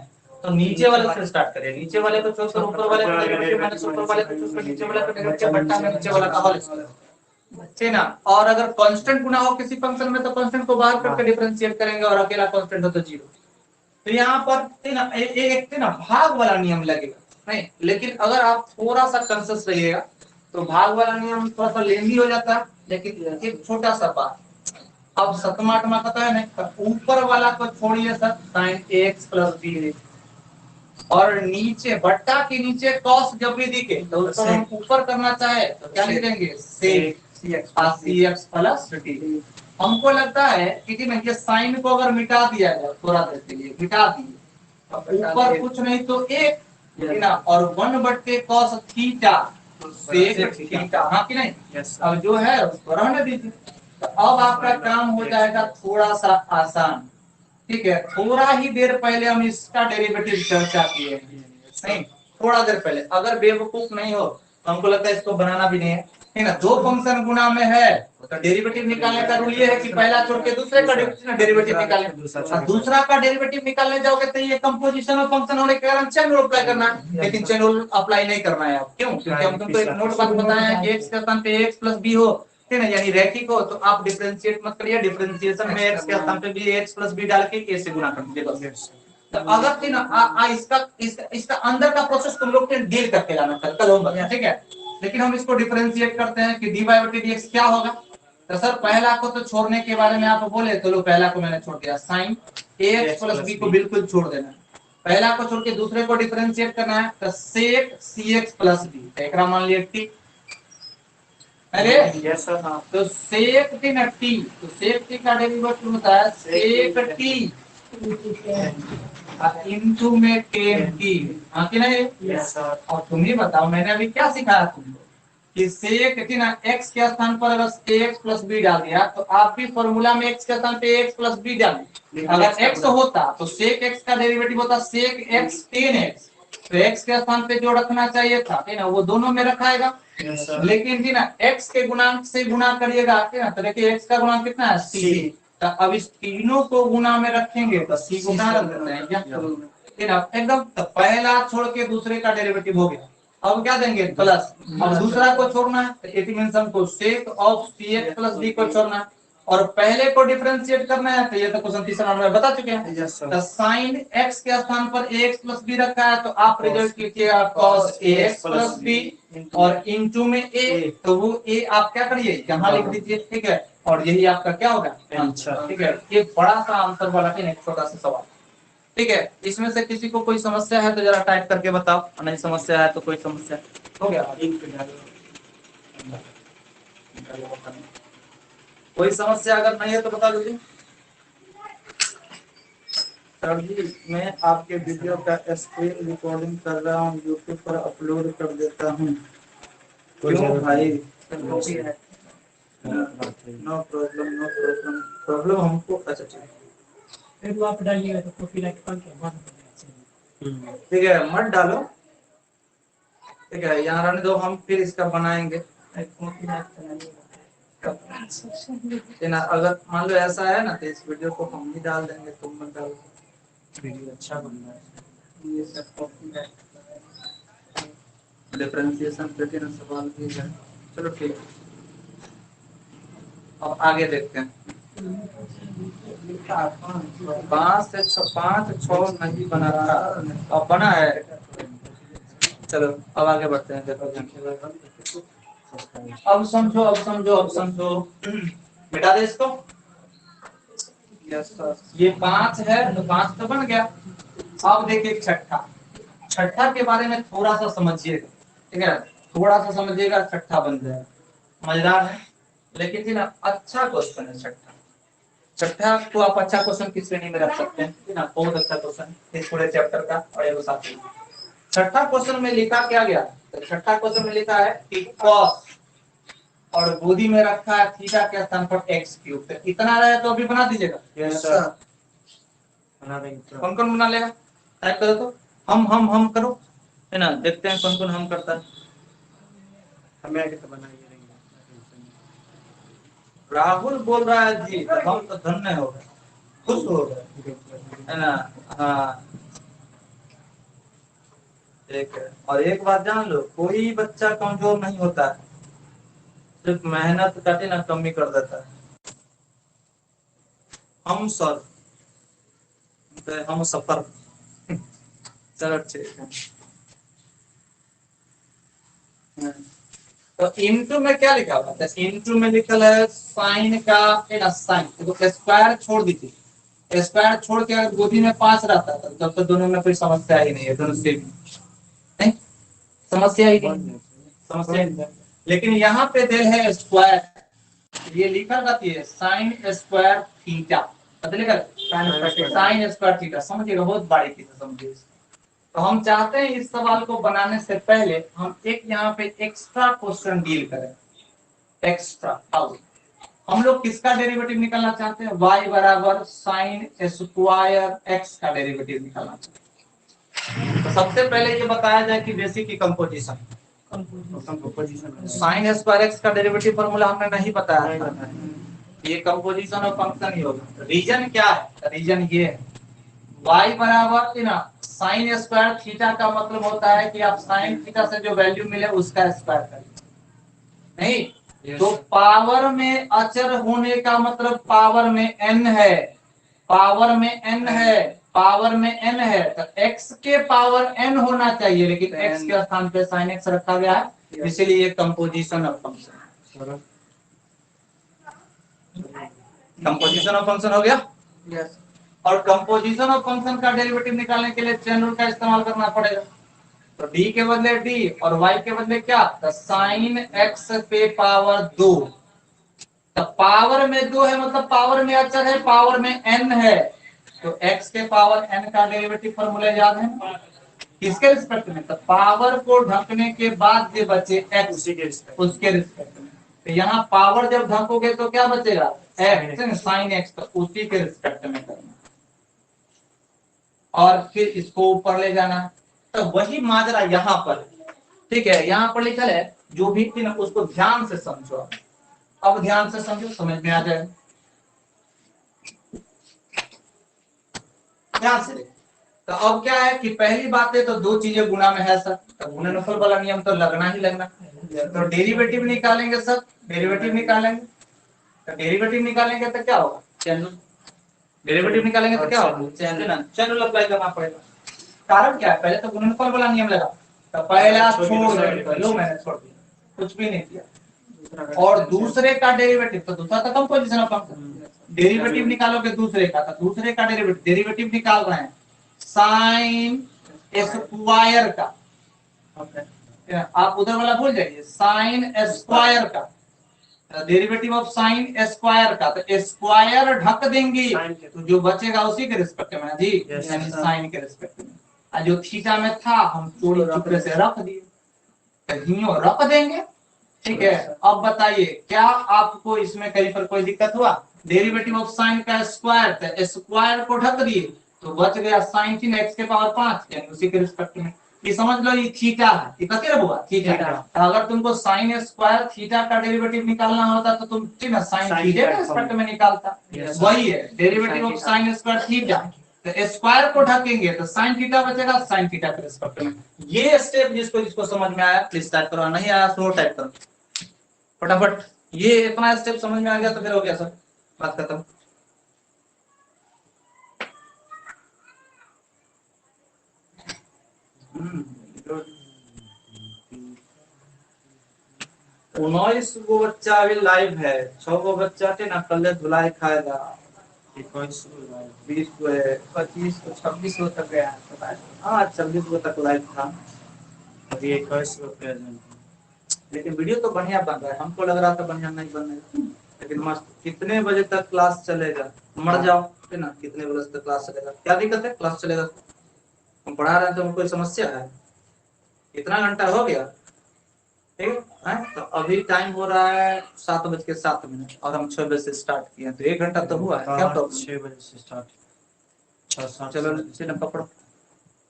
तो नीचे वाले से स्टार्ट करिए, नीचे वाले को छोड़कर ऊपर वाले को डेरिवेटिव माइनस ऊपर वाले को छोड़कर नीचे वाले को डेरिवेटिव बट्टा में नीचे वाला का होल है ना। और अगर कांस्टेंट गुना हो किसी फंक्शन में तो कांस्टेंट को बाहर करके डिफरेंशिएट करेंगे और अकेला कांस्टेंट हो तो जीरो। तो यहाँ पर ना एक ना भाग वाला नियम लगेगा नहीं, लेकिन अगर आप थोड़ा सा कंसियस रहिएगा तो भाग वाला नियम थोड़ा सा लेंदी हो जाता है। लेकिन एक छोटा सा बात, अब सतमा आठवां पता है ना, ऊपर वाला को छोड़िए sir sin ax plus b, और नीचे बट्टा के नीचे cos जब भी दिखे तो उसको हम ऊपर करना चाहे तो क्या लिखेंगे sec cx प्लस t। हमको लगता है कि ना ये साइन को अगर मिटा दिया जाए थोड़ा देर के लिए, मिटा दिए ऊपर कुछ नहीं तो एक ना, और 1/cos थीटा तो sec थीटा, हाँ कि नहीं। अब जो है उसको रहने दीजिए। तो अब आपका काम हो जाएगा थोड़ा सा आसान, ठीक है। थोड़ा ही देर पहले हम इसका डेरिवेटिव चर्चा किए नहीं, थोड़ा देर पहले। अगर बेवकूफ नहीं हो तो हमको लगता है इसको बनाना भी नहीं है ना। दो फंक्शन गुणा में है तो डेरिवेटिव निकालने का रूल ये है कि पहला छोड़ के दूसरे का डेरिवेटिव निकालें, और दूसरा का डेरिवेटिव निकालने जाओगे तो ये कंपोजिशन ऑफ फंक्शन होने के कारण चेन रूल अप्लाई करना है। लेकिन चेन रूल अप्लाई नहीं करना है आप, क्यों? क्योंकि हम तुमको एक नोट बात बताया है कि x के स्थान पे x प्लस b हो, ठीक है ना, यानी रैखिक हो, तो आप डिफरेंशिएट मत करिए। डिफरेंशिएशन में x के स्थान पे भी x प्लस b डाल के a से गुणा कर दीजिए बस। तो अगर थी ना इसका अंदर का प्रोसेस तुम लोग डील करके लाना कल होगा, ठीक है। लेकिन हम इसको डिफरेंशिएट करते हैं कि dy बटे dx क्या होगा। तो सर पहला को तो छोड़ने के बारे में आप बोले तो लो, पहला को मैंने छोड़ दिया, sin ax प्लस b को बिल्कुल छोड़ देना। पहला को छोड़ के दूसरे को डिफरेंशिएट करना है तो sec cx प्लस b, एक मान लिया t। अरे यस सर, हाँ। तो sec t ना t, तो sec t का डेरिवेटिव होता है sec t इनटू में knt, हाँ कि नहीं। Yes sir. और तुम ही बताओ मैंने अभी क्या सिखाया तुमको कि sec t ना x के स्थान पर अगर ax प्लस b डाल दिया तो आप भी फॉर्मूला में x के स्थान पे ax प्लस b डालिए। अगर x होता तो sec x का डेरिवेटिव होता sec x tan x, तो x के स्थान पे जो रखना चाहिए था ना वो दोनों में रखाएगा। लेकिन जी ना x के गुणांक से गुणा करिएगा ना, तो देखिए x का गुणांक कितना है c, तो अब इस तीनों को गुणा में रखेंगे तो c को कहां रख देते हैं ना एकदम। तो पहला छोड़ के दूसरे का डेरिवेटिव हो गया, अब क्या देंगे प्लस। अब दूसरा को छोड़ना है तो इट मींस हमको sec of cx plus d को छोड़ना है, और पहले को डिफरेंशिएट करना है तो ये तो क्वेश्चन तीसरा नंबर बता चुके हैं। तो sin x के स्थान पर ax प्लस b रखा है तो आप रिजल्ट कीजिएगा cos ax प्लस b और इनटू में a, तो वो a आप क्या करिए यहाँ लिख दीजिए, ठीक है। और यही आपका क्या होगा आंसर, ठीक है। ये बड़ा सा आंसर वाला एक छोटा सा सवाल, ठीक है। इसमें से किसी को कोई समस्या है तो जरा टाइप करके बताओ, नहीं समस्या है तो कोई समस्या हो गया। कोई समस्या अगर नहीं है तो बता दीजिए। सर जी मैं आपके वीडियो का स्क्रीन रिकॉर्डिंग कर रहा हूँ, यूट्यूब पर अपलोड कर देता हूँ। क्यों भाई? No problem, no problem, problem हमको, अच्छा ठीक है। फिर आप डालिएगा तो कॉपीराइट कौन क्या ठीक है मत डालो, ठीक है यहाँ रहने दो, हम फिर इसका बनाएंगे। ना अगर मान लो ऐसा है ना तो इस वीडियो को हम ही डाल देंगे, तुम मत डालो। वीडियो अच्छा बन रहा है, ये सब कॉपीराइट डिफरेंशिएशन पे ना सवाल भी है। चलो ठीक है, अब आगे देखते हैं। 5 से 6 नहीं बना रहा, अब बना है। चलो अब आगे बढ़ते हैं। देखो अब समझो, अब समझो, अब समझो, मिटा दे इसको। ये 5 है तो 5 तो बन गया। अब देखिए छठा, छठा के बारे में थोड़ा सा समझिएगा, ठीक है। थोड़ा सा समझिएगा, छठा बन जाएगा, मजेदार है। लेकिन जी ना अच्छा क्वेश्चन है छठा। छठा को आप अच्छा क्वेश्चन किस श्रेणी में रख सकते हैं ना, बहुत अच्छा क्वेश्चन इस पूरे चैप्टर का। और ये साथ ही छठा क्वेश्चन में लिखा क्या गया, तो छठा क्वेश्चन में लिखा है कि cos और गोदी में रखा है थीटा के स्थान पर x क्यूब। तो इतना रहे तो अभी बना दीजिएगा। यस सर, बना देंगे। कौन कौन बना लेगा? टाइप करो तो हम करो, है ना। देखते हैं कौन कौन हम करता है। हमें आगे तो बनाइए रहेंगे। राहुल बोल रहा है जी, तो हम तो धन्य हो गए, खुश हो गए, है ना। हाँ ठीक है। और एक बात जान लो, कोई बच्चा कमजोर नहीं होता है, सिर्फ मेहनत करके ना कमी कर देता है। हम सर, तो हम सफर। चलो ठीक है। तो इनटू में क्या लिखा हुआ है? इनटू में लिखल है साइन का एक साइन, तो स्क्वायर छोड़ दीजिए। स्क्वायर छोड़ के अगर गोदी में 5 रहता है तब तो दोनों में कोई समस्या ही नहीं है, दोनों सेम नहीं, समस्या ही नहीं, समस्या ही नहीं। लेकिन यहाँ पे दिल है स्क्वायर, ये लिखा रहती है साइन स्क्वायर थीटा, बदलेगा साइन स्क्वायर थीटा, समझिएगा बहुत बारीकी से समझिए। तो हम चाहते हैं इस सवाल को बनाने से पहले हम एक यहाँ पे एक्स्ट्रा क्वेश्चन डील करें। एक्स्ट्रा हम लोग किसका डेरिवेटिव निकालना चाहते हैं? y बराबर साइन स्क्वायर x का डेरिवेटिव निकालना चाहते हैं। तो सबसे पहले ये बताया जाए कि बेसिक की कंपोजिशन। साइन स्क्वायर x का डेरिवेटिव फॉर्मूला हमने नहीं बताया था, ये कंपोजिशन ऑफ फंक्शन ही होगा। रीजन क्या है? रीजन ये है y बराबर ना साइन स्क्वायर थीटा का मतलब होता है कि आप साइन थीटा से जो वैल्यू मिले उसका स्क्वायर करें, नहीं तो पावर में अचर होने का मतलब पावर में n है, पावर में n है, पावर में n है, तो x के पावर n होना चाहिए, लेकिन x के स्थान पे साइन x रखा गया है, इसीलिए ये composition of function. Composition of function हो गया। यस। और कंपोजिशन ऑफ फंक्शन का डेरिवेटिव निकालने के लिए चेन रूल का इस्तेमाल करना पड़ेगा। तो d के बदले d और y के बदले क्या? तो साइन x पे पावर 2। तो पावर में 2 है मतलब पावर में अचर है, पावर में n है, तो x के पावर n का डेरिवेटिव फॉर्मूला याद है किसके रिस्पेक्ट में? तो पावर को ढकने के बाद जो बचे x उसके रिस्पेक्ट में। तो यहाँ पावर जब ढकोगे तो क्या बचेगा? x साइन x, तो उसी के रिस्पेक्ट में करना और फिर इसको ऊपर ले जाना। तो वही माजरा यहाँ पर, ठीक है, यहाँ पर लिखा है, जो भी थी ना उसको ध्यान से समझो। अब ध्यान से समझो, समझ में आ जाए ध्यान से। तो अब क्या है कि पहली बात है तो दो चीजें गुणा में है सर, तो गुणनफल वाला नियम तो लगना ही लगना। तो डेरिवेटिव निकालेंगे सर, डेरिवेटिव निकालेंगे, तो डेरिवेटिव निकालेंगे तो क्या होगा? चैनल डेरिवेटिव निकालेंगे तो क्या होगा? चैनल अप्लाई करना पड़ेगा। कारण क्या है? पहले तो गुणनफल वाला नियम लगा, तो पहला छोड़ लो, मैंने छोड़ दिया, कुछ भी नहीं किया। और दूसरे का डेरिवेटिव, तो दूसरा तो कंपोजिशन ऑफ फंक्शन, डेरिवेटिव निकालोगे दूसरे का, तो दूसरे का डेरिवेटिव निकाल रहे हैं साइन स्क्वायर का, आप उधर वाला भूल जाइए, साइन स्क्वायर का डेरिवेटिव ऑफ साइन स्क्वायर का, तो स्क्वायर ढक देंगे तो जो बचेगा उसी के रिस्पेक्ट में जी, यानी साइन के रिस्पेक्ट में। जो थीटा में था हम चोरी चुपके से रख दिए, कहीं रख देंगे, ठीक है। अब बताइए क्या आपको इसमें कहीं पर कोई दिक्कत हुआ? डेरिवेटिव ऑफ साइन का स्क्वायर, तो स्क्वायर को ढक दिए तो बच गया साइन थीटा x के पावर 5, यानी उसी के रिस्पेक्ट में। ये समझ लो ये थीटा है, ये कितना हुआ? थीटा। अगर तुमको साइन स्क्वायर थीटा का डेरिवेटिव निकालना होता तो तुम ठीक है साइन थीटा के रिस्पेक्ट में निकालता। वही है derivative of sine square theta, तो स्क्वायर को ढकेंगे तो साइन थीटा बचेगा, साइन थीटा के रिस्पेक्ट में। ये स्टेप जिसको समझ में आया प्लीज टाइप करो, नहीं आया स्लो टाइप करो फटाफट। ये इतना स्टेप समझ में आ गया तो फिर हो गया सर, बात खत्म। उन्नीस गो बच्चा अभी लाइव है, 6 गो बच्चा थे ना कल धुलाई खाएगा, 21 20 गो है, 25 को 26 गो तक गया, हाँ 26 गो तक लाइव था, अभी 21 गो प्रेजेंट। लेकिन वीडियो तो बढ़िया बन रहा है, हमको लग रहा था बढ़िया नहीं बनेगा, लेकिन मस्त। कितने बजे तक क्लास चलेगा? मर जाओ है ना, कितने बजे तक क्लास चलेगा? क्या दिक्कत है? क्लास चलेगा, हम पढ़ा रहे हैं तो कोई समस्या है? इतना घंटा हो गया, ठीक है। तो अभी टाइम हो रहा है 7:07 और हम 6 बजे से स्टार्ट किए, तो 1 घंटा तो हुआ है। क्या प्रॉब्लम? 6 बजे से स्टार्ट, चलो पकड़ो,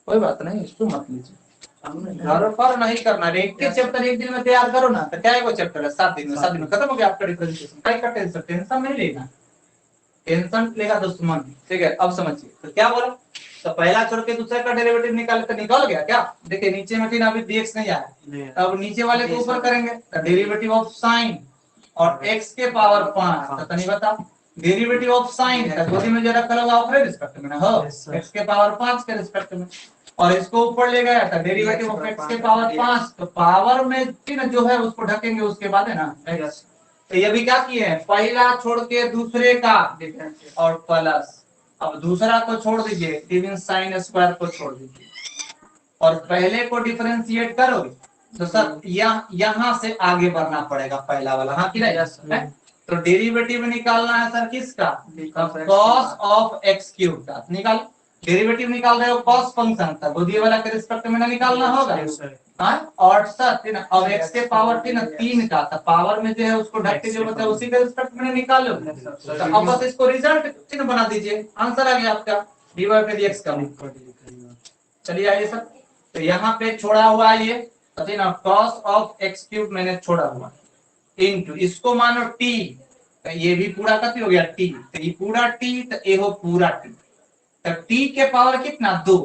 कोई बात नहीं, इसको मत लीजिए, घर पर नहीं करना, एक के चैप्टर एक दिन में तैयार करो ना, तो क्या है वो चैप्टर है 7 दिन में, 7 दिन में खत्म हो गया आपका डिफरेंशिएशन। काय का टेंशन, टेंशन नहीं लेना, टेंशन लेगा दुश्मन। ठीक है, अब समझिए तो क्या बोला, तो पहला छोड़ के दूसरे का डेरिवेटिव निकाले तो निकल गया क्या। देखिए नीचे में 3 अभी dx नहीं आया, अब नीचे वाले को ऊपर करेंगे तो डेरिवेटिव ऑफ साइन और x के पावर 5, तो नहीं बता डेरिवेटिव ऑफ साइन तो गोदी में जो रखा होगा ओकरे रिस्पेक्ट में ना हो, x के पावर 5 के रिस्पेक्ट में, और इसको ऊपर ले गया तो डेरिवेटिव ऑफ x के पावर 5, तो पावर में ना जो है उसको ढकेंगे उसके बाद है ना x। तो ये भी क्या किए हैं, पहला छोड़ के दूसरे का और प्लस, अब दूसरा को छोड़ दीजिए, टिविन साइन स्क्वायर को छोड़ दीजिए और पहले को डिफरेंशिएट करोगे तो सर यहाँ से आगे बढ़ना पड़ेगा पहला वाला, हाँ कि नहीं। तो डेरिवेटिव निकालना है सर किसका, cos ऑफ x क्यूब का, निकाल डेरिवेटिव निकाल रहे हो cos फंक्शन का, गोदी वाला के रिस्पेक्ट में ना निकालना होगा। हाँ, और सर अब x के पावर 3 का, तो पावर में जो है उसको ढक के जो बचा उसी के रिस्पेक्ट में निकालो, तो अब बस इसको रिजल्ट चिन्ह बना दीजिए, आंसर आ गया आपका dy पे dx का। चलिए आइए सर, तो यहाँ पे छोड़ा हुआ है ये ना cos ऑफ x क्यूब मैंने छोड़ा हुआ इनटू इसको मानो t, तो ये भी पूरा कति हो गया t, तो ये पूरा t तो ये हो पूरा t, तो t के पावर कितना 2,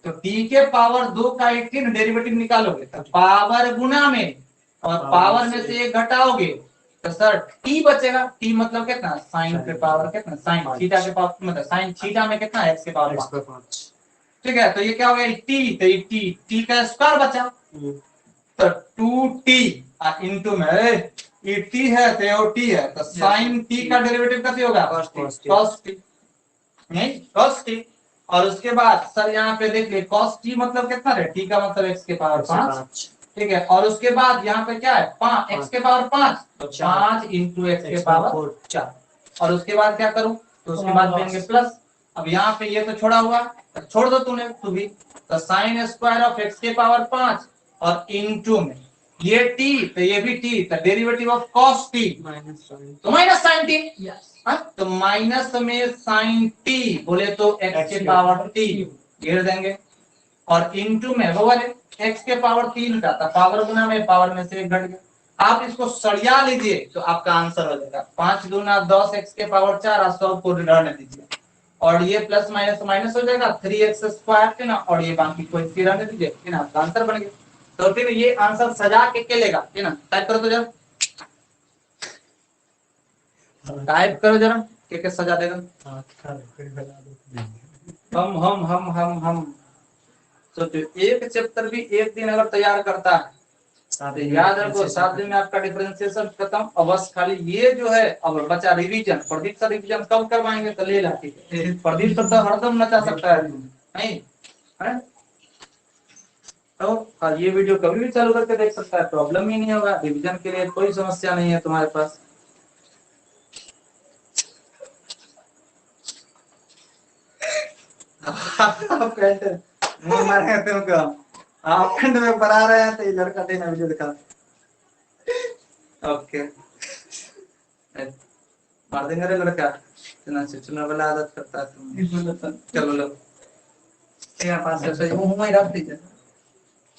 तो t के पावर 2 का 18 डेरिवेटिव निकालोगे तो पावर गुना में और पावर में से 1 घटाओगे तो सर t बचेगा, t मतलब कितना साइन के पावर कितना साइन थीटा के पावर मतलब साइन थीटा में कितना x के पावर 5। ठीक है, तो ये क्या हो गया t, तो ये t का स्क्वायर बचा तो 2t इनटू में ये t है तो ये t है, तो साइन t का डेरिवेटिव कितना होगा cos t, नहीं cos t। और उसके बाद सर यहाँ पे देख ले cos t मतलब कितना है, t का मतलब x के पावर 5। ठीक है, और उसके बाद यहाँ पे क्या है 5 x के पावर 5, तो 5 इंटू x के पावर 4, और उसके बाद क्या करूं, तो उसके बाद देंगे प्लस। अब यहाँ पे ये तो छोड़ा हुआ, तो छोड़ दो तूने तू भी, तो साइन स्क्वायर ऑफ x के पावर 5 और इंटू में ये t, तो ये भी t, तो डेरिवेटिव ऑफ cos t तो माइनस साइन t, तो माइनस में साइन t बोले तो x के पावर t घेर देंगे और इंटू में वो वाले x के पावर 3 का, तो पावर गुना में पावर में से 1 घट गया। आप इसको सरिया लीजिए तो आपका आंसर हो जाएगा 5 दूना 10 x के पावर 4 और 100 को रहने दीजिए और ये प्लस माइनस माइनस हो जाएगा 3x स्क्वायर ना, और ये बाकी कोई सी रहने दीजिए है ना, आपका आंसर बन गया। तो फिर ये आंसर सजा के चलेगा है ना, टाइप करो तो जरा, टाइप करो जरा के सजा देगा। हम तो एक चैप्टर भी एक दिन अगर तैयार करता है तो याद रखो 7 दिन में आपका डिफरेंशिएशन खत्म। अब बस खाली ये जो है अब बचा रिवीजन, प्रदीप सर रिवीजन कब करवाएंगे तो ले ला, ठीक है प्रदीप सर तो हरदम नचा सकता है नहीं है, तो ये वीडियो कभी भी चालू करके देख सकता है, प्रॉब्लम ही नहीं होगा, रिवीजन के लिए कोई समस्या नहीं है तुम्हारे पास। आप कहते मुंह मारे तुमको, आप खंड में पढ़ा रहे हैं तो ये लड़का देना वीडियो दिखा, ओके मार देंगे रे लड़का, इतना चिचना वाला आदत करता है तुम। चलो लो यहाँ पास से मुंह में रख दीजिए,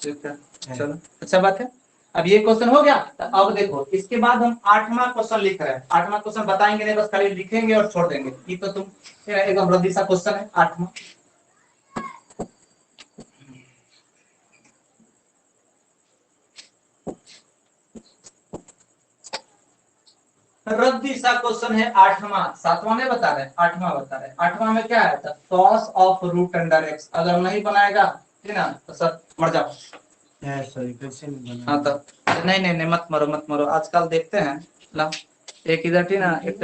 ठीक है चलो अच्छा बात है। अब ये क्वेश्चन हो गया, तो अब देखो इसके बाद हम 8वां क्वेश्चन लिख रहे हैं। 8वां क्वेश्चन बताएंगे नहीं, बस खाली लिखेंगे और छोड़ देंगे, ये तो तुम एकदम रद्दी सा क्वेश्चन है 8वां। रद्दी सा क्वेश्चन है 8वां, 7वां नहीं बता रहे 8वां बता रहे। 8वां में क्या है, तो cos of root under x, अगर नहीं बनाएगा ठीक ना तो सर मर जाओ। हाँ तो नहीं मत मरो आजकल देखते हैं ना, एक इधर थी ना एक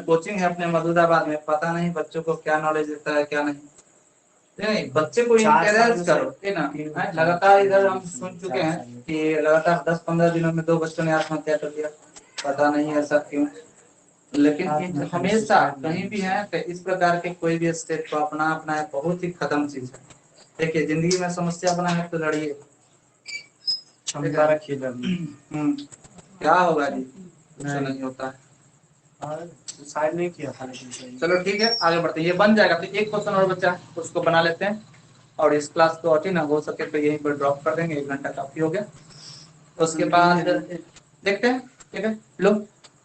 कोचिंग है अपने मधुदाबाद में, पता नहीं बच्चों को क्या नॉलेज देता है क्या नहीं, बच्चे को इंकरेज करो है ना। लगातार इधर हम सुन चुके हैं कि लगातार 10-15 दिनों में 2 बच्चों ने आत्महत्या कर लिया, पता नहीं ऐसा क्यों, लेकिन हमेशा कहीं भी है तो इस प्रकार के कोई भी स्टेप को अपना है, बहुत ही खत्म चीज है। देखिए जिंदगी में समस्या बना है तो लड़िए, क्षमता रखिए। क्या होगा जी, कुछ नहीं होता है, नहीं किया था लेकिन चलो ठीक है आगे बढ़ते हैं, ये बन जाएगा। तो एक क्वेश्चन और बच्चा उसको बना लेते हैं। और इस क्लास को और ना हो सके तो यहीं पर ड्रॉप कर देंगे, 1 घंटा काफी हो गया। उसके बाद देखते हैं, ठीक है। लो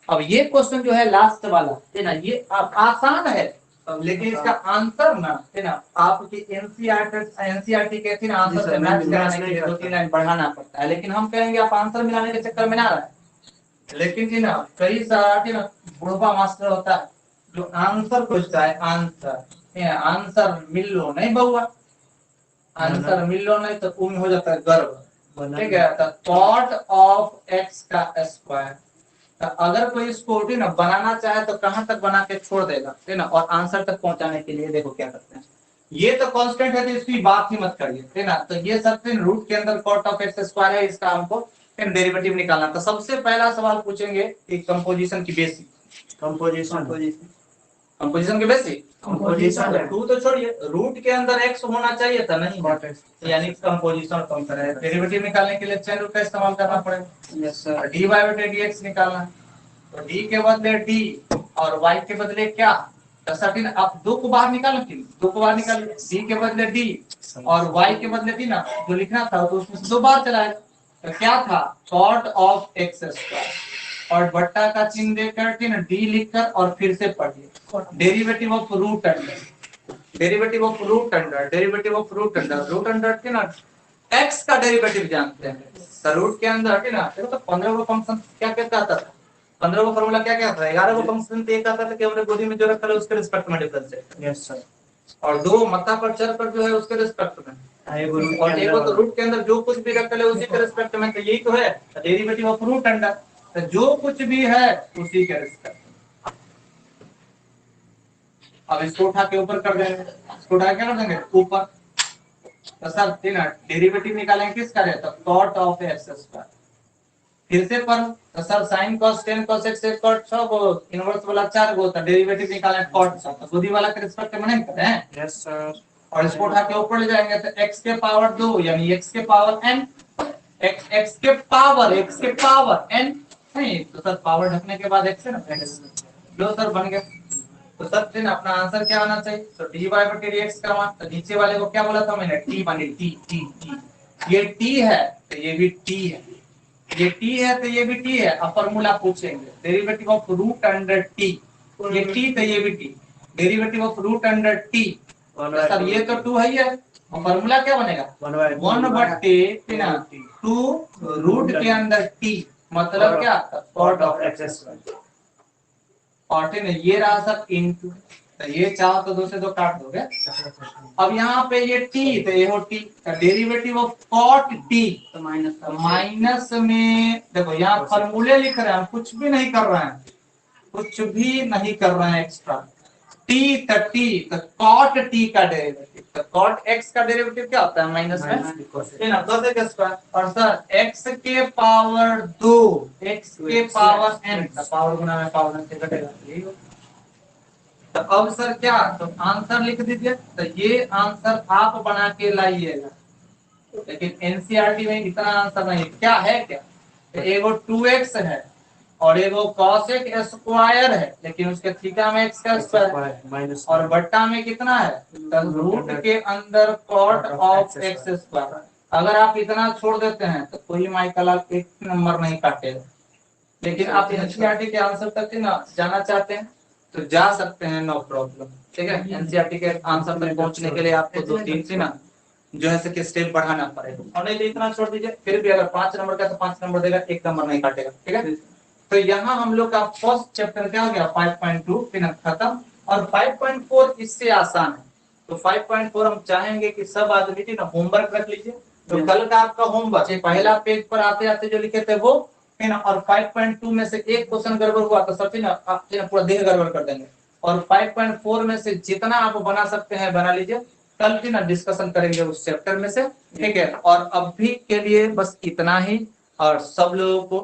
अब ये क्वेश्चन जो है लास्ट वाला है ना, ये आसान है, लेकिन इसका आंसर ना है ना आपकी एनसीईआरटी के थी ना आंसर से मैच कराने के लिए 2-3 लाइन बढ़ाना पड़ता है, लेकिन हम कहेंगे आप आंसर मिलाने के चक्कर में ना रहे। लेकिन जी ना कई सारा ना बुढ़वा मास्टर होता है जो आंसर पूछता है, आंसर मिल लो नहीं बउआ, आंसर मिल लो नहीं तो उम हो जाता है गर्व, ठीक है। तो कॉट ऑफ एक्स का स्क्वायर, तो अगर कोई इसको ना बनाना चाहे तो कहां तक बना के छोड़ देगा, है ना। और आंसर तक पहुंचाने के लिए देखो क्या करते हैं, ये तो कांस्टेंट है तो इसकी बात ही मत करिए, है ना। तो ये सब रूट के अंदर कॉट ऑफ एक्स स्क्वायर है, इसका हमको डेरिवेटिव निकालना। तो सबसे पहला सवाल पूछेंगे एक कंपोजिशन की बेसिक, कंपोजिशन के बेसिक, कंपोजिशन टू तो छोड़िए, रूट के अंदर एक्स होना चाहिए था नहीं, यानी कंपोजिशन कम करें, डेरिवेटिव निकालने के लिए चेन रूल का इस्तेमाल करना पड़ेगा। Yes sir. डी बाई बटे डी एक्स निकालना, तो डी के बदले डी और वाई के बदले क्या, तो सर्टिन आप दो को बाहर निकालो, दो को बाहर निकाल, डी के बदले डी और वाई के बदले डी ना, जो लिखना था तो उसमें से दो बार चलाए, तो क्या था कॉट ऑफ एक्स स्क्वायर, और बट्टा का चिन्ह देकर ना डी लिखकर और फिर से पढ़िए derivative of root under, derivative of root under, derivative of root under, root under के ना एक्स का डेरिवेटिव जानते हैं, तो रूट के अंदर है ना देखो तो 15 फंक्शन क्या क्या आता था, 15 फॉर्मूला क्या क्या था, 11 फंक्शन तो एक आता था कि हमने गोदी में जो रखा है उसके रिस्पेक्ट में डिफरेंस है, यस सर। और दो मत्ता पर चर पर जो है उसके रिस्पेक्ट में, और एक तो रूट के अंदर जो कुछ भी रखा है उसी के रिस्पेक्ट में, तो यही तो है डेरिवेटिव ऑफ रूट अंडर, तो जो कुछ भी है उसी के रिस्पेक्ट। अब इसको उठा के ऊपर कर देंगे, इसको उठा के क्या कर देंगे ऊपर, तो सर तीन डेरिवेटिव निकालेंगे किसका है, तो कॉट ऑफ एक्स स्क्वायर, फिर से पर तो sir sin cos tan cos x cot 6 को इनवर्स वाला 4 को, तो डेरिवेटिव निकालें cot 6, तो गोदी वाला के रिस्पेक्ट में नहीं करते हैं, यस सर। और इसको उठा के ऊपर ले जाएंगे तो x के पावर 2 यानी x के पावर n, x के पावर n नहीं, तो सर पावर ढकने के बाद x है ना, लो सर बन गया। तो सर फिर अपना आंसर क्या आना चाहिए, तो dy बटे dx का मान, तो नीचे वाले को क्या बोला था मैंने, t बने t t t, ये t है तो ये भी t है, ये t है तो ये भी t है। अब फॉर्मूला पूछेंगे derivative of root under t, ये t तो ये भी t, derivative of root under t, sir ये तो 2 है, ये फॉर्मूला क्या बनेगा 1 बटे 2 रूट के अंदर t, मतलब क्या कॉट ऑफ एक्स, और ये रहा सर इनटू, तो ये चाहो तो 2 से 2 काट दोगे। अब यहाँ पे ये t तो ये हो t, derivative of cot t, तो माइनस में देखो यहाँ फॉर्मूले लिख रहे हैं, हम कुछ भी नहीं कर रहे हैं, कुछ भी नहीं कर रहे हैं एक्स्ट्रा, t तो cot t का डेरिवेटिव, तो cot x का डेरिवेटिव क्या होता है माइनस में ना 2 के स्क्वायर, और सर x के पावर 2 x के पावर n, पावर गुना में पावर n से कटेगा, यही हो। तो अब सर क्या, तो आंसर लिख दीजिए, तो ये आंसर आप बना के लाइएगा, लेकिन एनसीईआरटी में इतना आंसर नहीं, क्या है क्या, तो एगो 2x है और एगो cos x स्क्वायर है, लेकिन उसके थीटा में x का स्क्वायर माइनस, और बट्टा में कितना है, तो रूट के अंदर cot ऑफ x स्क्वायर। अगर आप इतना छोड़ देते हैं तो कोई माइकल एक नंबर नहीं काटेगा, लेकिन आप एनसीईआरटी के आंसर तक ना जाना चाहते हैं तो जा सकते हैं, नो प्रॉब्लम, ठीक है। एनसीईआरटी के आंसर तक पहुंचने के लिए आपको 2-3 से ना जो है कि स्टेप बढ़ाना पड़ेगा, और नहीं तो इतना छोड़ दीजिए, फिर भी अगर 5 नंबर का तो 5 नंबर देगा, 1 नंबर नहीं काटेगा, ठीक है। तो यहाँ हम लोग का फर्स्ट चैप्टर क्या हो गया 5.2 फिर खत्म, और 5.4 इससे आसान है, तो 5.4 हम चाहेंगे कि सब आदमी ना होमवर्क रख लीजिए, तो कल का आपका होमवर्क पहला पेज पर आते आते जो लिखे थे वो है ना, और 5.2 में से एक क्वेश्चन गड़बड़ हुआ तो सबसे ना आप पूरा देह गड़बड़ कर देंगे, और 5.4 में से जितना आप बना सकते हैं बना लीजिए, कल भी ना डिस्कशन करेंगे उस चैप्टर में से, ठीक है। और अभी के लिए बस इतना ही, और सब लोगों को